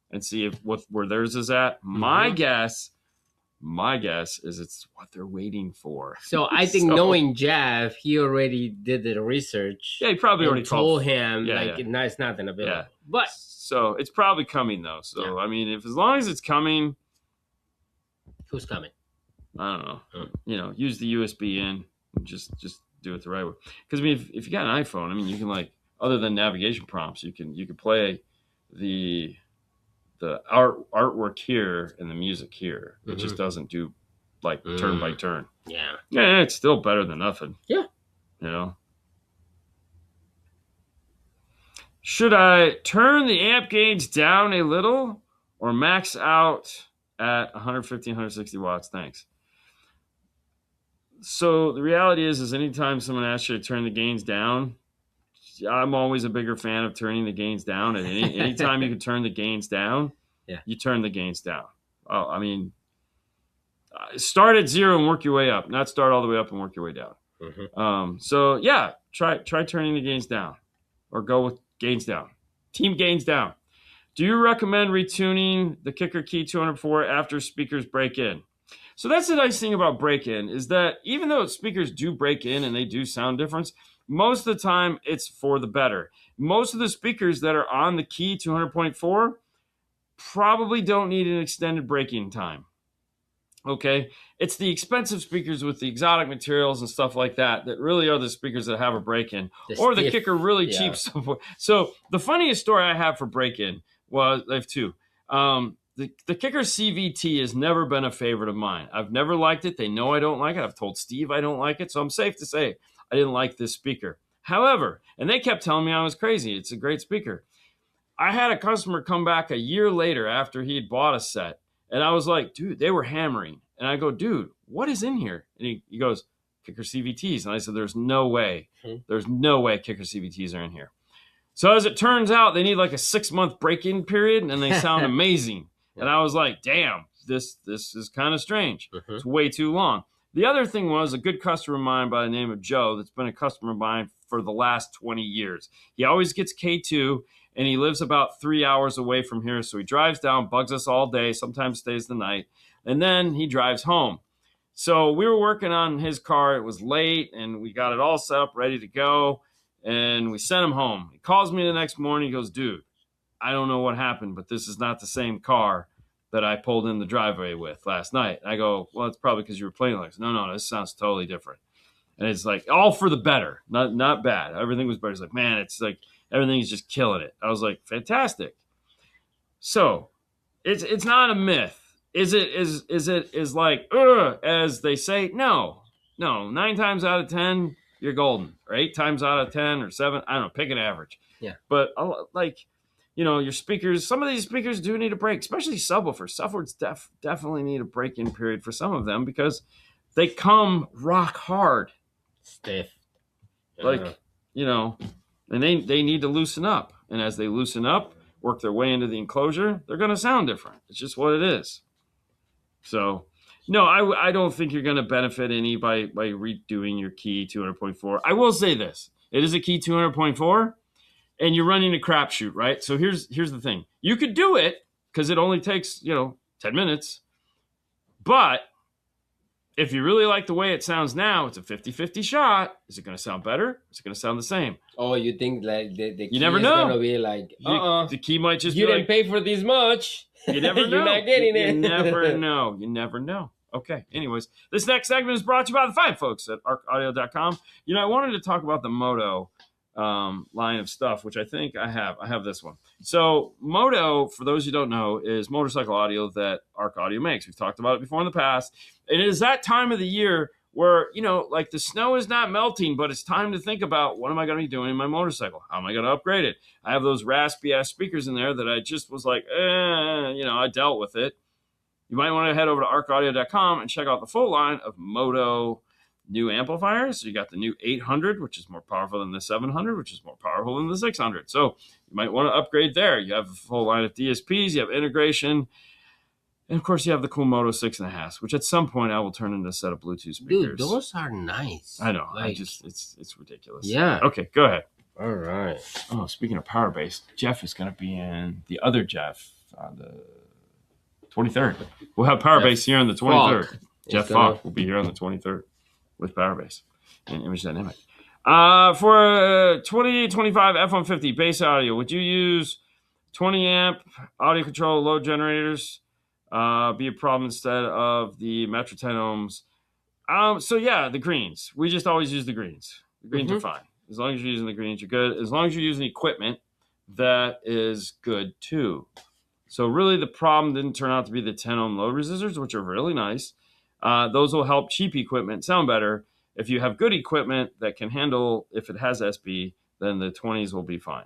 and see where theirs is at. Mm-hmm. My guess is it's what they're waiting for. So I think knowing Jeff, he already did the research. Yeah, he probably already told him no, it's not available. Yeah. But so it's probably coming though. So I mean, as long as it's coming, who's coming? I don't know. Use the USB in. Just do it the right way. Because I mean, if you got an iPhone, I mean, you can other than navigation prompts, you can play the artwork here and the music here. It just doesn't do turn by turn. Yeah. Yeah, it's still better than nothing. Yeah. Should I turn the amp gains down a little or max out at 150, 160 watts? Thanks. So the reality is anytime someone asks you to turn the gains down, I'm always a bigger fan of turning the gains down. And anytime you can turn the gains down, you turn the gains down. Oh, I mean, start at 0 and work your way up, not start all the way up and work your way down. So yeah, try turning the gains down, or go with gains down. Team gains down. Do you recommend retuning the Kicker Key 204 after speakers break in? So that's the nice thing about break-in, is that even though speakers do break in and they do sound different, most of the time it's for the better. Most of the speakers that are on the Key 200.4 probably don't need an extended break-in time. Okay, it's the expensive speakers with the exotic materials and stuff like that that really are the speakers that have a break-in, or the Kicker really cheap stuff. So the funniest story I have for break-in was, I have two. The Kicker CVT has never been a favorite of mine. I've never liked it. They know I don't like it. I've told Steve I don't like it, so I'm safe to say I didn't like this speaker. However, and they kept telling me I was crazy. It's a great speaker. I had a customer come back a year later after he had bought a set. And I was like, dude, they were hammering. And I go, dude, what is in here? And he goes, Kicker CVTs. And I said, there's no way. There's no way Kicker CVTs are in here. So as it turns out, they need like a 6-month break-in period, and they sound amazing. And I was like, damn, this is kind of strange. It's way too long. The other thing was a good customer of mine by the name of Joe that's been a customer of mine for the last 20 years. He always gets K2, and he lives about 3 hours away from here. So he drives down, bugs us all day, sometimes stays the night, and then he drives home. So we were working on his car. It was late, and we got it all set up, ready to go, and we sent him home. He calls me the next morning. He goes, dude, I don't know what happened, but this is not the same car that I pulled in the driveway with last night. And I go, well, it's probably because you were playing like this. No, this sounds totally different. And it's like all for the better, not bad. Everything was better. It's like, man, it's like everything's just killing it. I was like, fantastic. So it's not a myth. Is it like as they say? No. 9 times out of 10, you're golden. Or 8 times out of 10 or 7. I don't know. Pick an average. Yeah. But like, your speakers. Some of these speakers do need a break, especially subwoofers. Subwoofers definitely need a break-in period for some of them because they come rock hard. Stiff. Like, and they need to loosen up. And as they loosen up, work their way into the enclosure, they're going to sound different. It's just what it is. So, no, I don't think you're going to benefit any by redoing your Key 200.4. I will say this. It is a Key 200.4, and you're running a crapshoot, right? So here's the thing. You could do it because it only takes, 10 minutes. But if you really like the way it sounds now, it's a 50-50 shot. Is it going to sound better? Is it going to sound the same? Oh, you think like the key you never know. Is going to be like, the key might just you be didn't pay for this much. You never know. You're not getting it. You never know. You never know. Okay. Anyways, this next segment is brought to you by the fine folks at arcaudio.com. I wanted to talk about the Moto line of stuff, which I think I have. I have this one. So Moto, for those who don't know, is motorcycle audio that Arc Audio makes. We've talked about it before in the past. It is that time of the year where, like the snow is not melting, but it's time to think about what am I going to be doing in my motorcycle? How am I going to upgrade it? I have those raspy ass speakers in there that I just was like, I dealt with it. You might want to head over to arcaudio.com and check out the full line of Moto new amplifiers. So you got the new 800, which is more powerful than the 700, which is more powerful than the 600. So you might want to upgrade there. You have a full line of DSPs, you have integration, and of course you have the cool Moto 6.5, which at some point I will turn into a set of Bluetooth speakers. Dude, those are nice. I know. It's ridiculous. Yeah. Okay, go ahead. All right. Oh, speaking of power bass, Jeff is going to be in the other Jeff on the 23rd. We'll have power bass here on the 23rd. Jeff Falk will be here on the 23rd. With power bass and image dynamic. For a 2825 F-150 bass audio, would you use 20 amp audio control load generators? Be a problem instead of the Metro 10 ohms. So yeah, the greens. We just always use the greens. The greens are fine. As long as you're using the greens, you're good. As long as you're using equipment that is good too. So really the problem didn't turn out to be the 10 ohm load resistors, which are really nice. Those will help cheap equipment sound better. If you have good equipment that can handle, if it has SB, then the 20s will be fine.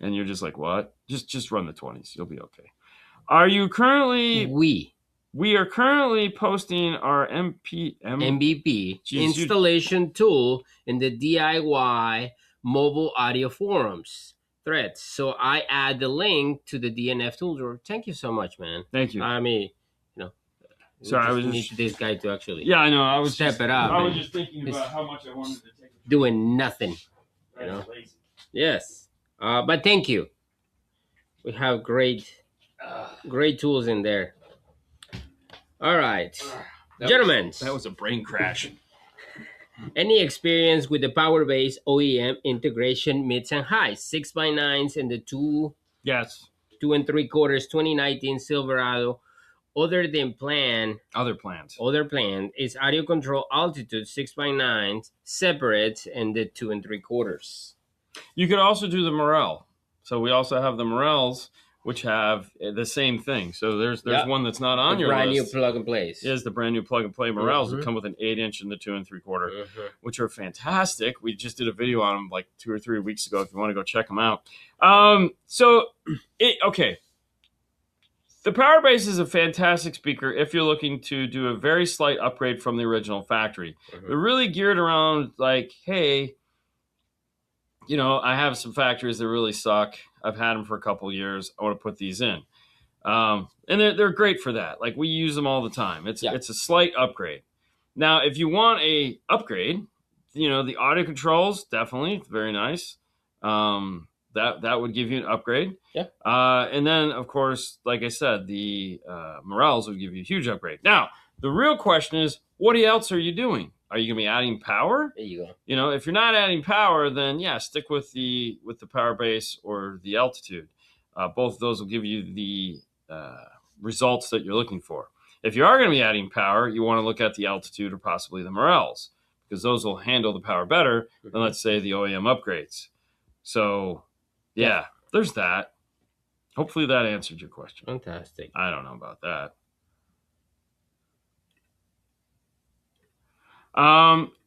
And you're just like, what? Just run the 20s. You'll be okay. Are you currently... We are currently posting our MVP installation tool in the DIY mobile audio forums threads. So I add the link to the DNF tool drawer. Thank you so much, man. Thank you. I mean, sorry, I was need this guy to actually. Yeah, I know. I was step it up. I was just thinking about how much I wanted to take. Doing nothing. Lazy. Yes. But thank you. We have great tools in there. All right, gentlemen. That was a brain crash. Any experience with the power base OEM integration mids and highs, 6x9s and the 2 and 3/4 2019 Silverado. Other plan is audio control altitude 6x9s separate and the 2 and 3/4. You could also do the Morel. So we also have the Morels, which have the same thing. So there's one that's not on your brand list. New plug and plays. Is the brand new plug and play Morels that come with an 8-inch and the 2 and 3/4, which are fantastic. We just did a video on them like 2 or 3 weeks ago. If you want to go check them out. The Power Base is a fantastic speaker if you're looking to do a very slight upgrade from the original factory. They're really geared around like, hey, I have some factories that really suck. I've had them for a couple of years. I want to put these in. And they're great for that. Like we use them all the time. It's a slight upgrade. Now, if you want a upgrade, the audio controls, definitely very nice. That would give you an upgrade. Yeah. And then, of course, like I said, the Morels would give you a huge upgrade. Now, the real question is, what else are you doing? Are you going to be adding power? There you go. If you're not adding power, then stick with the Power Base or the altitude. Both of those will give you the results that you're looking for. If you are going to be adding power, you want to look at the altitude or possibly the Morels, because those will handle the power better than, let's say, the OEM upgrades. So, there's that. Hopefully that answered your question. Fantastic. I don't know about that.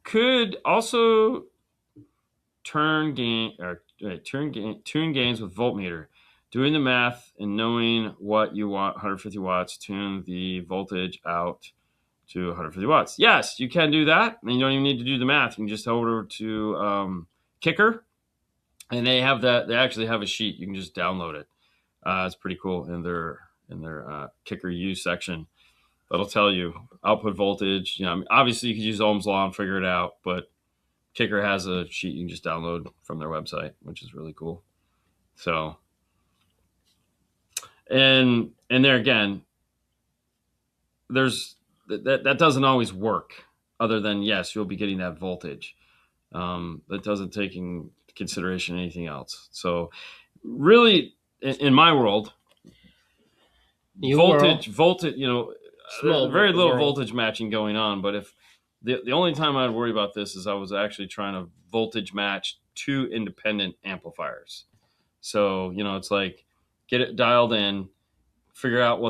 Could also tune gains with voltmeter. Doing the math and knowing what you want, 150 watts, tune the voltage out to 150 watts. Yes, you can do that. And you don't even need to do the math. You can just head over to Kicker, and they have that. They actually have a sheet. You can just download it. It's pretty cool in their Kicker use section. That'll tell you output voltage. Obviously you could use Ohm's law and figure it out, but Kicker has a sheet you can just download from their website, which is really cool. So, and there again, there's that doesn't always work. Other than you'll be getting that voltage. That doesn't take in consideration anything else. So, really, in my world, voltage, very little voltage matching going on. But if the only time I'd worry about this is I was actually trying to voltage match 2 independent amplifiers. So, it's like get it dialed in, figure out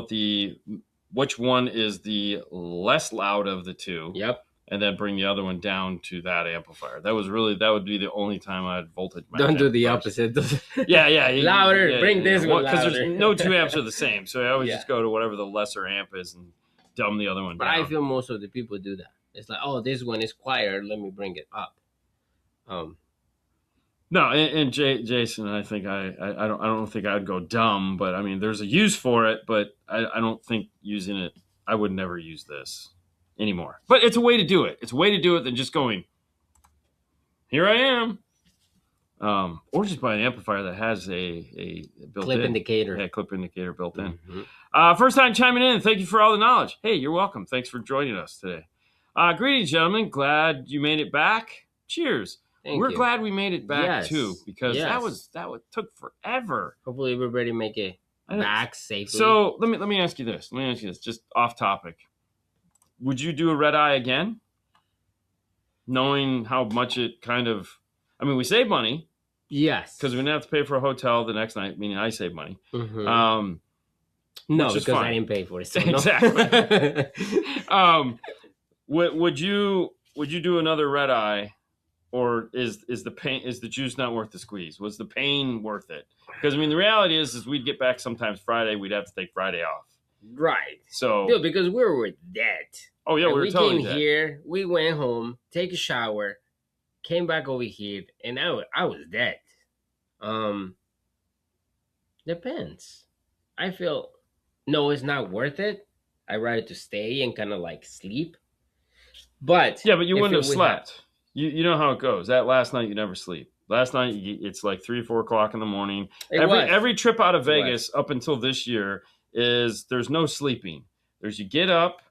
which one is the less loud of the 2. Yep. And then bring the other one down to that amplifier. That would be the only time I'd voltage match. Don't do the opposite. Louder. Bring this one because louder. There's no 2 amps are the same. So I always just go to whatever the lesser amp is and dumb the other one down. But I feel most of the people do that. It's like, oh, this one is quieter. Let me bring it up. No, and Jason, I think I don't think I'd go dumb, but I mean, there's a use for it, but I don't think using it. I would never use this anymore. But it's a way to do it. It's a way to do it than just going, here I am. Or just buy an amplifier that has a built-in clip indicator. Yeah, clip indicator built in. First time chiming in. Thank you for all the knowledge. Hey, you're welcome. Thanks for joining us today. Greetings, gentlemen. Glad you made it back. Cheers. We're glad we made it back too, because that took forever. Hopefully everybody make it back safely. So let me ask you this. Just off topic. Would you do a red eye again? Knowing how much it kind of, we save money. Yes. Because we didn't have to pay for a hotel the next night, meaning I save money. No, because I didn't pay for it. So exactly. Would you do another red eye, or is the juice not worth the squeeze? Was the pain worth it? Because the reality is we'd get back sometimes Friday, we'd have to take Friday off. Right. So because we were dead. Oh yeah, we were totally dead. We came here, we went home, take a shower, came back over here, and I was dead. Depends. I feel no, it's not worth it. I'd rather to stay and kind of like sleep. But yeah, but you wouldn't have slept. You know how it goes. That last night you never sleep. Last night it's like 3 or 4 o'clock in the morning. Every trip out of Vegas up until this year is there's no sleeping. There's you get up,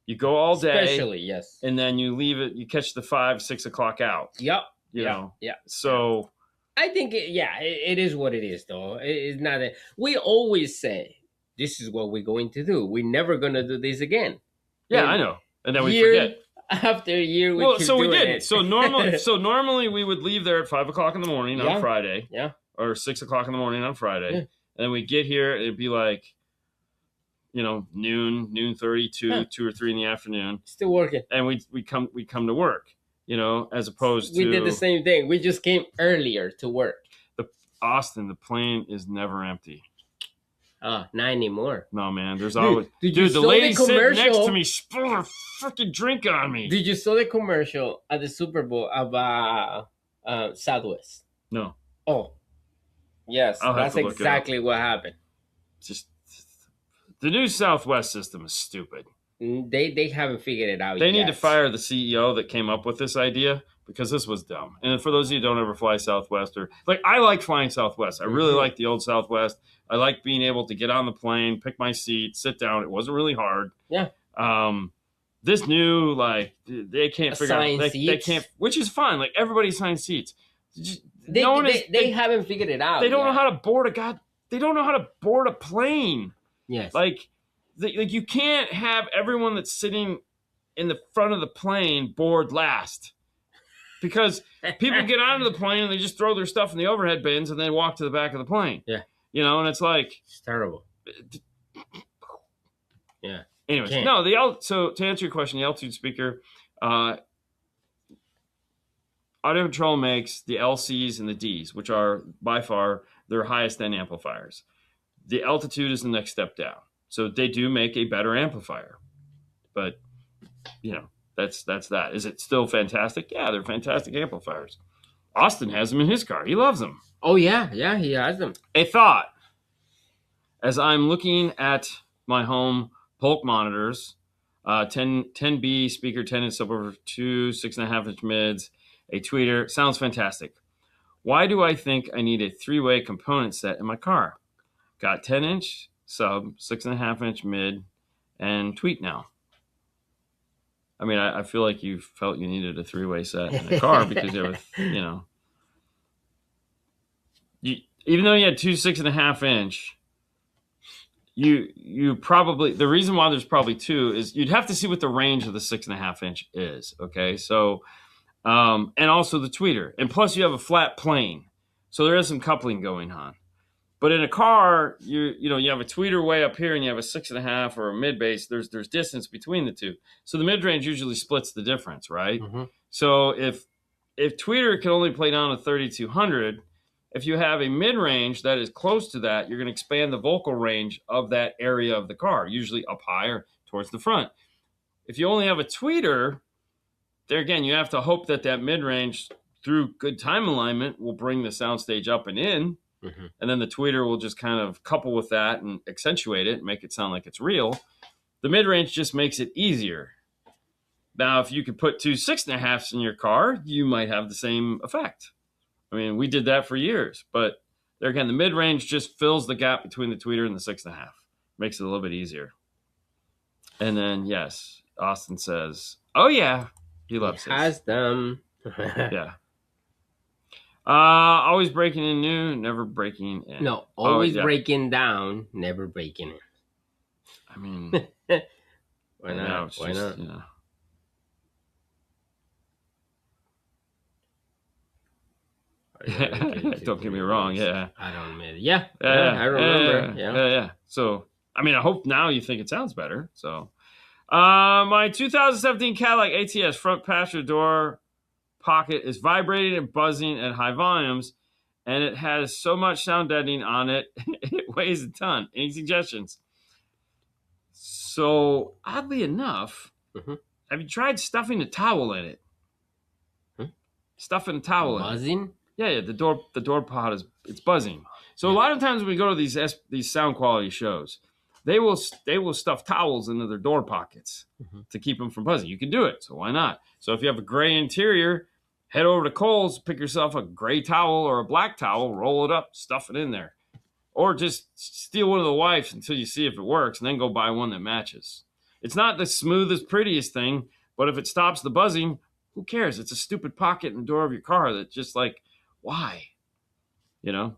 you go all day, especially yes, and then you leave it. You catch the 5, 6 o'clock out. Yep. You know. Yeah. So I think it is what it is though. It's not that we always say this is what we're going to do. We're never gonna do this again. Yeah, and I know. And then we forget. After a year, we didn't. So normally we would leave there at 5 o'clock in the morning on Friday, or 6 o'clock in the morning on Friday, and then we get here. It'd be like, noon 30, 2 or 3 in the afternoon, still working, and we come to work. As opposed to we did the same thing. We just came earlier to work. Austin, the plane is never empty. Not anymore. No, man. There's always the lady sitting next to me spilled her freaking drink on me. Did you saw the commercial at the Super Bowl about Southwest? No. Oh, yes. That's exactly what happened. Just the new Southwest system is stupid. They haven't figured it out. They need to fire the CEO that came up with this idea, because this was dumb. And for those of you who don't ever fly Southwest, or I like flying Southwest. I really like the old Southwest. I like being able to get on the plane, pick my seat, sit down. It wasn't really hard. Yeah. This new, they can't figure out. They can't, which is fine. Like, everybody assigns seats. They haven't figured it out. They don't know how to board They don't know how to board a plane. Yes. You can't have everyone that's sitting in the front of the plane board last. Because people get onto the plane and they just throw their stuff in the overhead bins and then walk to the back of the plane. Yeah. And it's like... It's terrible. Yeah. Anyways, so to answer your question, the altitude speaker, Audio Control makes the LCs and the Ds, which are by far their highest end amplifiers. The altitude is the next step down. So they do make a better amplifier. But, that's that. Is it still fantastic? Yeah, they're fantastic amplifiers. Austin has them in his car. He loves them. Oh, yeah. Yeah, he has them. A thought. As I'm looking at my home Polk monitors, 10B speaker, 10-inch subwoofer, 2 6.5-inch mids, a tweeter. Sounds fantastic. Why do I think I need a 3-way component set in my car? Got 10-inch sub, 6.5-inch mid, and tweet now. I mean, I feel like you felt you needed a 3-way set in a car because you have, even though you had 2 6.5-inch, you probably, the reason why there's probably 2 is you'd have to see what the range of the 6.5-inch is. Okay, so and also the tweeter, and plus you have a flat plane, so there is some coupling going on. But in a car, you have a tweeter way up here and you have a 6.5 or a mid bass. There's distance between the two. So the mid range usually splits the difference, right? Mm-hmm. So if tweeter can only play down to 3200, if you have a mid range that is close to that, you're going to expand the vocal range of that area of the car, usually up higher towards the front. If you only have a tweeter, there again, you have to hope that mid range through good time alignment will bring the soundstage up and in. Mm-hmm. And then the tweeter will just kind of couple with that and accentuate it and make it sound like it's real. The mid-range just makes it easier. Now, if you could put 2 6.5s in your car, you might have the same effect. I mean, we did that for years. But there again, the mid-range just fills the gap between the tweeter and the 6.5. Makes it a little bit easier. And then, yes, Austin says, oh, yeah, he loves it. Has them. Yeah. Always breaking in new, never breaking in. No, always breaking down, never breaking in. I mean, why not? Why not? Don't get me wrong. Yeah, I don't admit it. Yeah, I remember. Yeah. So, I mean, I hope now you think it sounds better. So, my 2017 Cadillac ATS front passenger door pocket is vibrating and buzzing at high volumes, and it has so much sound deadening on it, it weighs a ton. Any suggestions? So, oddly enough, have you tried stuffing a towel in it? Stuff in a towel. Buzzing? Yeah. The door pod it's buzzing. So a lot of times when we go to these sound quality shows, they will stuff towels into their door pockets to keep them from buzzing. You can do it, so why not? So if you have a gray interior, head over to Kohl's, pick yourself a gray towel or a black towel, roll it up, stuff it in there. Or just steal one of the wipes until you see if it works, and then go buy one that matches. It's not the smoothest, prettiest thing, but if it stops the buzzing, who cares? It's a stupid pocket in the door of your car that's just like, why? You know?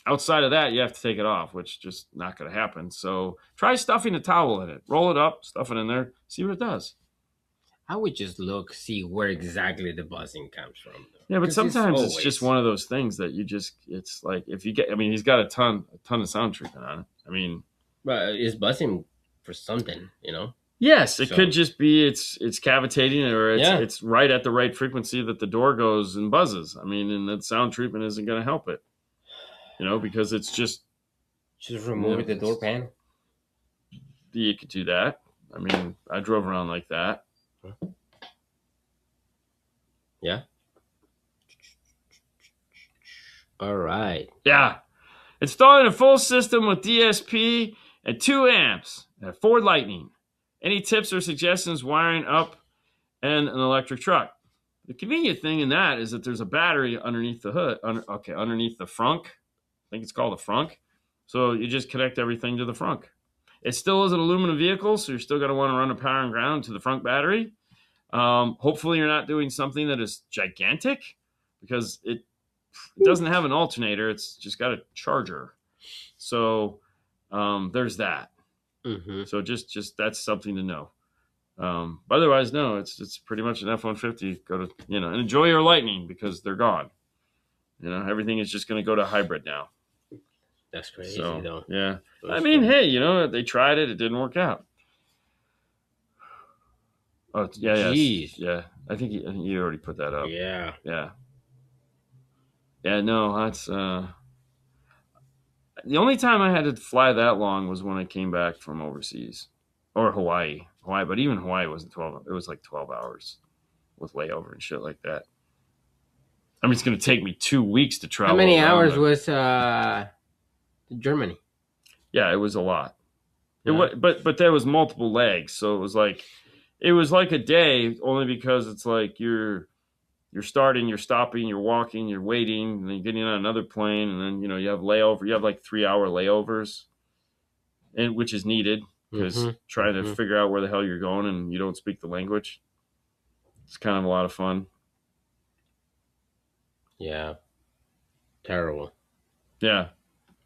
Outside of that, you have to take it off, which is just not going to happen. So try stuffing a towel in it. Roll it up, stuff it in there, see what it does. I would just see where exactly the buzzing comes from. Yeah, but sometimes it's just one of those things that it's like, if you get, I mean, he's got a ton of sound treatment on it. I mean. But it's buzzing for something, you know? Yes, it could just be it's cavitating, or it's right at the right frequency that the door goes and buzzes. I mean, and that sound treatment isn't going to help it. You know, because it's just remove the door panel. You could do that. I mean, I drove around like that. Yeah. All right. Yeah. Installing a full system with DSP and 2 amps at Ford Lightning. Any tips or suggestions wiring up and an electric truck? The convenient thing in that is that there's a battery underneath the hood. Underneath the frunk. I think it's called a frunk. So you just connect everything to the frunk. It still is an aluminum vehicle, so you're still going to want to run a power and ground to the front battery. Hopefully you're not doing something that is gigantic, because it doesn't have an alternator. It's just got a charger. So there's that. Mm-hmm. So just that's something to know. But otherwise, no, it's pretty much an F-150. Go to, and enjoy your Lightning, because they're gone. Everything is just going to go to hybrid now. That's crazy, though. Yeah. I mean, hey, they tried it. It didn't work out. Oh, yeah. Jeez. Yeah. I think you already put that up. Yeah. Yeah. Yeah, no, that's... the only time I had to fly that long was when I came back from overseas. Or Hawaii. But even Hawaii wasn't 12. It was like 12 hours with layover and shit like that. I mean, it's going to take me 2 weeks to travel. How many hours was Germany? Yeah, it was a lot. Yeah. But there was multiple legs, so it was like a day, only because it's like you're starting, you're stopping, you're walking, you're waiting, and then you're getting on another plane, and then you have layover. You have like 3-hour layovers, and which is needed, because trying to figure out where the hell you're going and you don't speak the language. It's kind of a lot of fun. Yeah. Terrible. Yeah.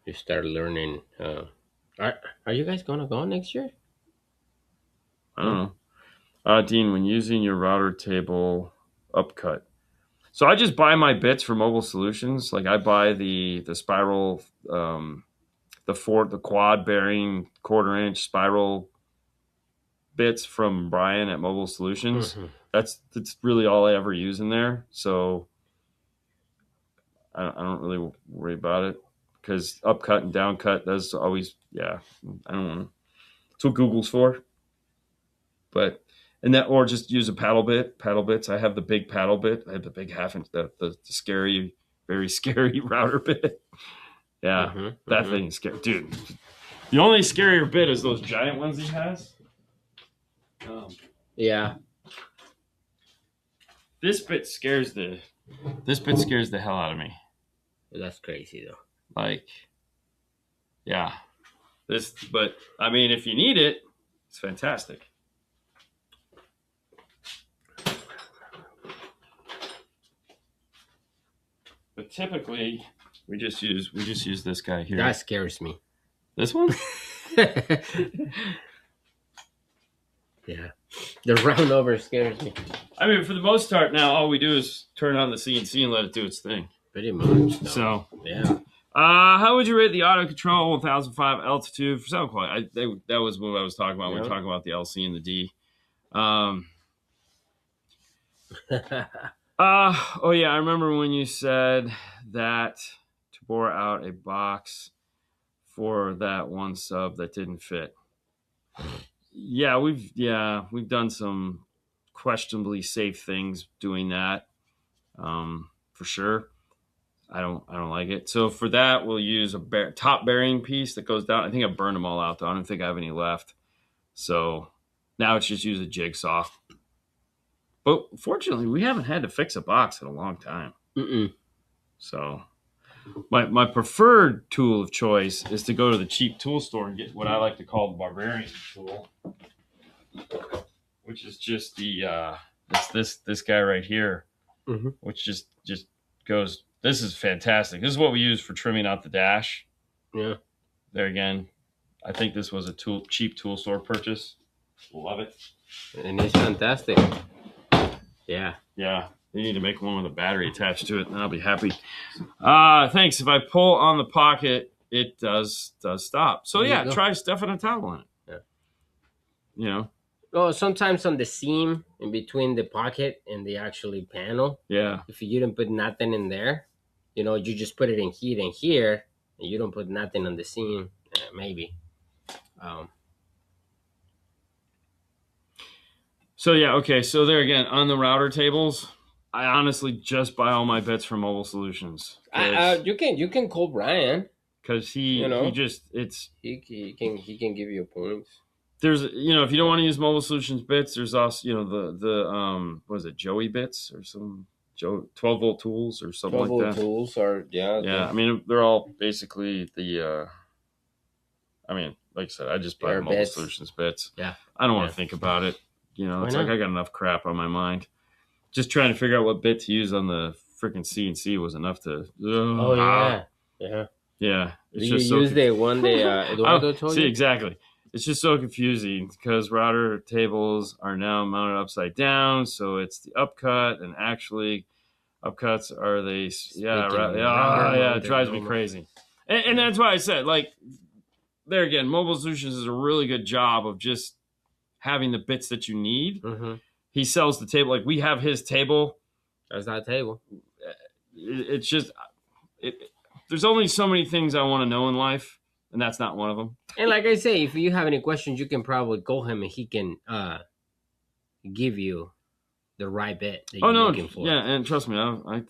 You start learning. Are you guys going to go next year? I don't know. Dean, when using your router table upcut. So I just buy my bits from Mobile Solutions. Like I buy the spiral, the quad bearing 1/4 inch spiral bits from Brian at Mobile Solutions. Mm-hmm. That's really all I ever use in there. So I don't really worry about it, because upcut and downcut, that's always, I don't know. That's what Google's for. But, or just use a paddle bits. I have the big paddle bit. I have the big 1/2 inch, the scary, very scary router bit. Yeah, that thing is scary. Dude, the only scarier bit is those giant ones he has. Yeah. This bit scares the hell out of me. That's crazy, though. Like, yeah. But I mean, if you need it, it's fantastic. But typically, we just use this guy here. That scares me. This one? Yeah. The round over scares me. I mean, for the most part, now all we do is turn on the CNC and let it do its thing. Pretty much. Though. So, yeah. How would you rate the auto control 1005 altitude for sound quality? That was what I was talking about when we were talking about the LC and the D. Oh yeah, I remember when you said that to bore out a box for that one sub that didn't fit. Yeah, we've done some questionably safe things doing that. for sure. I don't like it. So for that, we'll use a top bearing piece that goes down. I think I burned them all out though. I don't think I have any left. So now it's just use a jigsaw. But fortunately, we haven't had to fix a box in a long time. So my preferred tool of choice is to go to the cheap tool store and get what I like to call the barbarian tool, which is just the this guy right here, which just goes. This is fantastic. This is what we use for trimming out the dash. Yeah. There again, I think this was a cheap tool store purchase. Love it. And it's fantastic. Yeah. Yeah. You need to make one with a battery attached to it, and I'll be happy. Thanks. If I pull on the pocket, it does stop. So yeah, try stuffing a towel in it. Yeah. You know. Oh, sometimes on the seam in between the pocket and the actually panel. Yeah. If you didn't put nothing in there, you know, you just put it in here, and you don't put nothing on the seam, maybe. So yeah, okay. So there again, on the router tables, I honestly just buy all my bits from Mobile Solutions. You can call Brian because he can give you points. There's if you don't want to use Mobile Solutions bits, there's also the what is it, Joey bits or some 12-volt tools or something like that. 12-volt tools are I mean they're all basically the like I said, I just buy Mobile Solutions bits. Yeah, I don't want to think about it. It's like I got enough crap on my mind. Just trying to figure out what bit to use on the freaking CNC was enough to. Yeah. It's you use the one that Eduardo told you? See, exactly. It's just so confusing because router tables are now mounted upside down, so it's the upcut, and actually, upcuts are they? It drives me crazy, and that's why I said, like, there again, Mobile Solutions does a really good job of just having the bits that you need. He sells the table, like we have his table. That's not a table. It's just there's only so many things I want to know in life. And that's not one of them. And like I say, if you have any questions, you can probably call him and he can give you the right bit that you're looking for. Yeah, and trust me,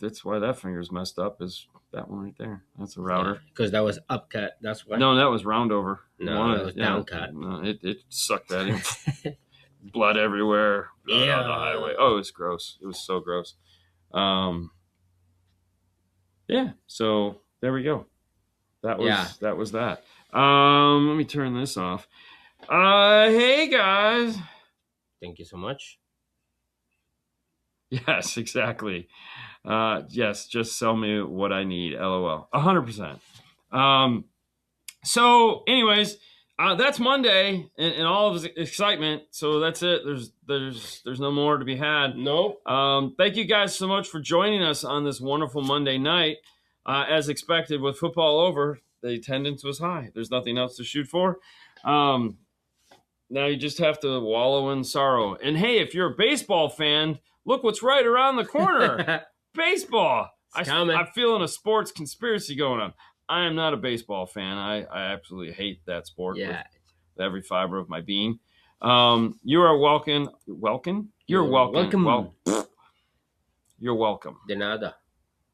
that's why that finger's messed up, is that one right there. That's a router. Because that was upcut. That's why. No, that was round over. No, that was downcut. No, it sucked that in. Blood everywhere. Blood on the highway. Oh, it was gross. It was so gross. Yeah, so there we go. That was that. Let me turn this off. Hey guys. Thank you so much. Yes, exactly. Yes, just sell me what I need. LOL. 100%. So anyways, that's Monday and all of the excitement. So that's it. There's no more to be had. Nope. Thank you guys so much for joining us on this wonderful Monday night. As expected, with football over, the attendance was high. There's nothing else to shoot for. Now you just have to wallow in sorrow. And hey, if you're a baseball fan, look what's right around the corner. Baseball. I'm feeling a sports conspiracy going on. I am not a baseball fan. I absolutely hate that sport with every fiber of my being. You are welcome. Welcome? You're welcome. You're welcome. De nada.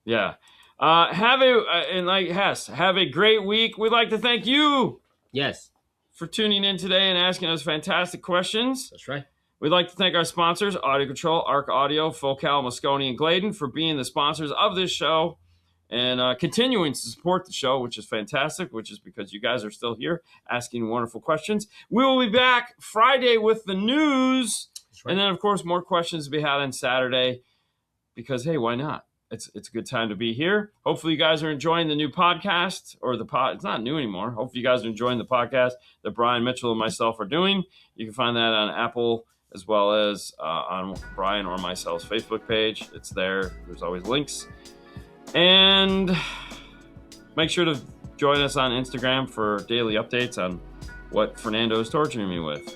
Yeah. Have a great week. We'd like to thank you. Yes. For tuning in today and asking us fantastic questions. That's right. We'd like to thank our sponsors, Audio Control, Arc Audio, Focal, Moscone, and Gladen, for being the sponsors of this show and continuing to support the show, which is fantastic, which is because you guys are still here asking wonderful questions. We will be back Friday with the news. Right. And then, of course, more questions to be had on Saturday because, hey, why not? It's a good time to be here. Hopefully you guys are enjoying the new podcast it's not new anymore. Hopefully you guys are enjoying the podcast that Brian Mitchell and myself are doing. You can find that on Apple as well as on Brian or myself's Facebook page. It's there. There's always links. And make sure to join us on Instagram for daily updates on what Fernando is torturing me with.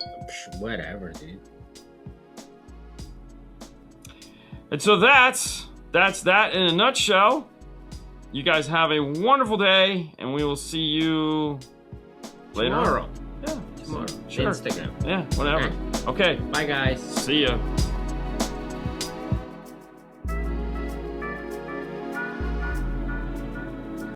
Whatever, dude. And so that's that in a nutshell. You guys have a wonderful day, and we will see you later. Tomorrow. Yeah, tomorrow. Sure. Instagram. Yeah, whatever. Okay. Bye, guys. See ya.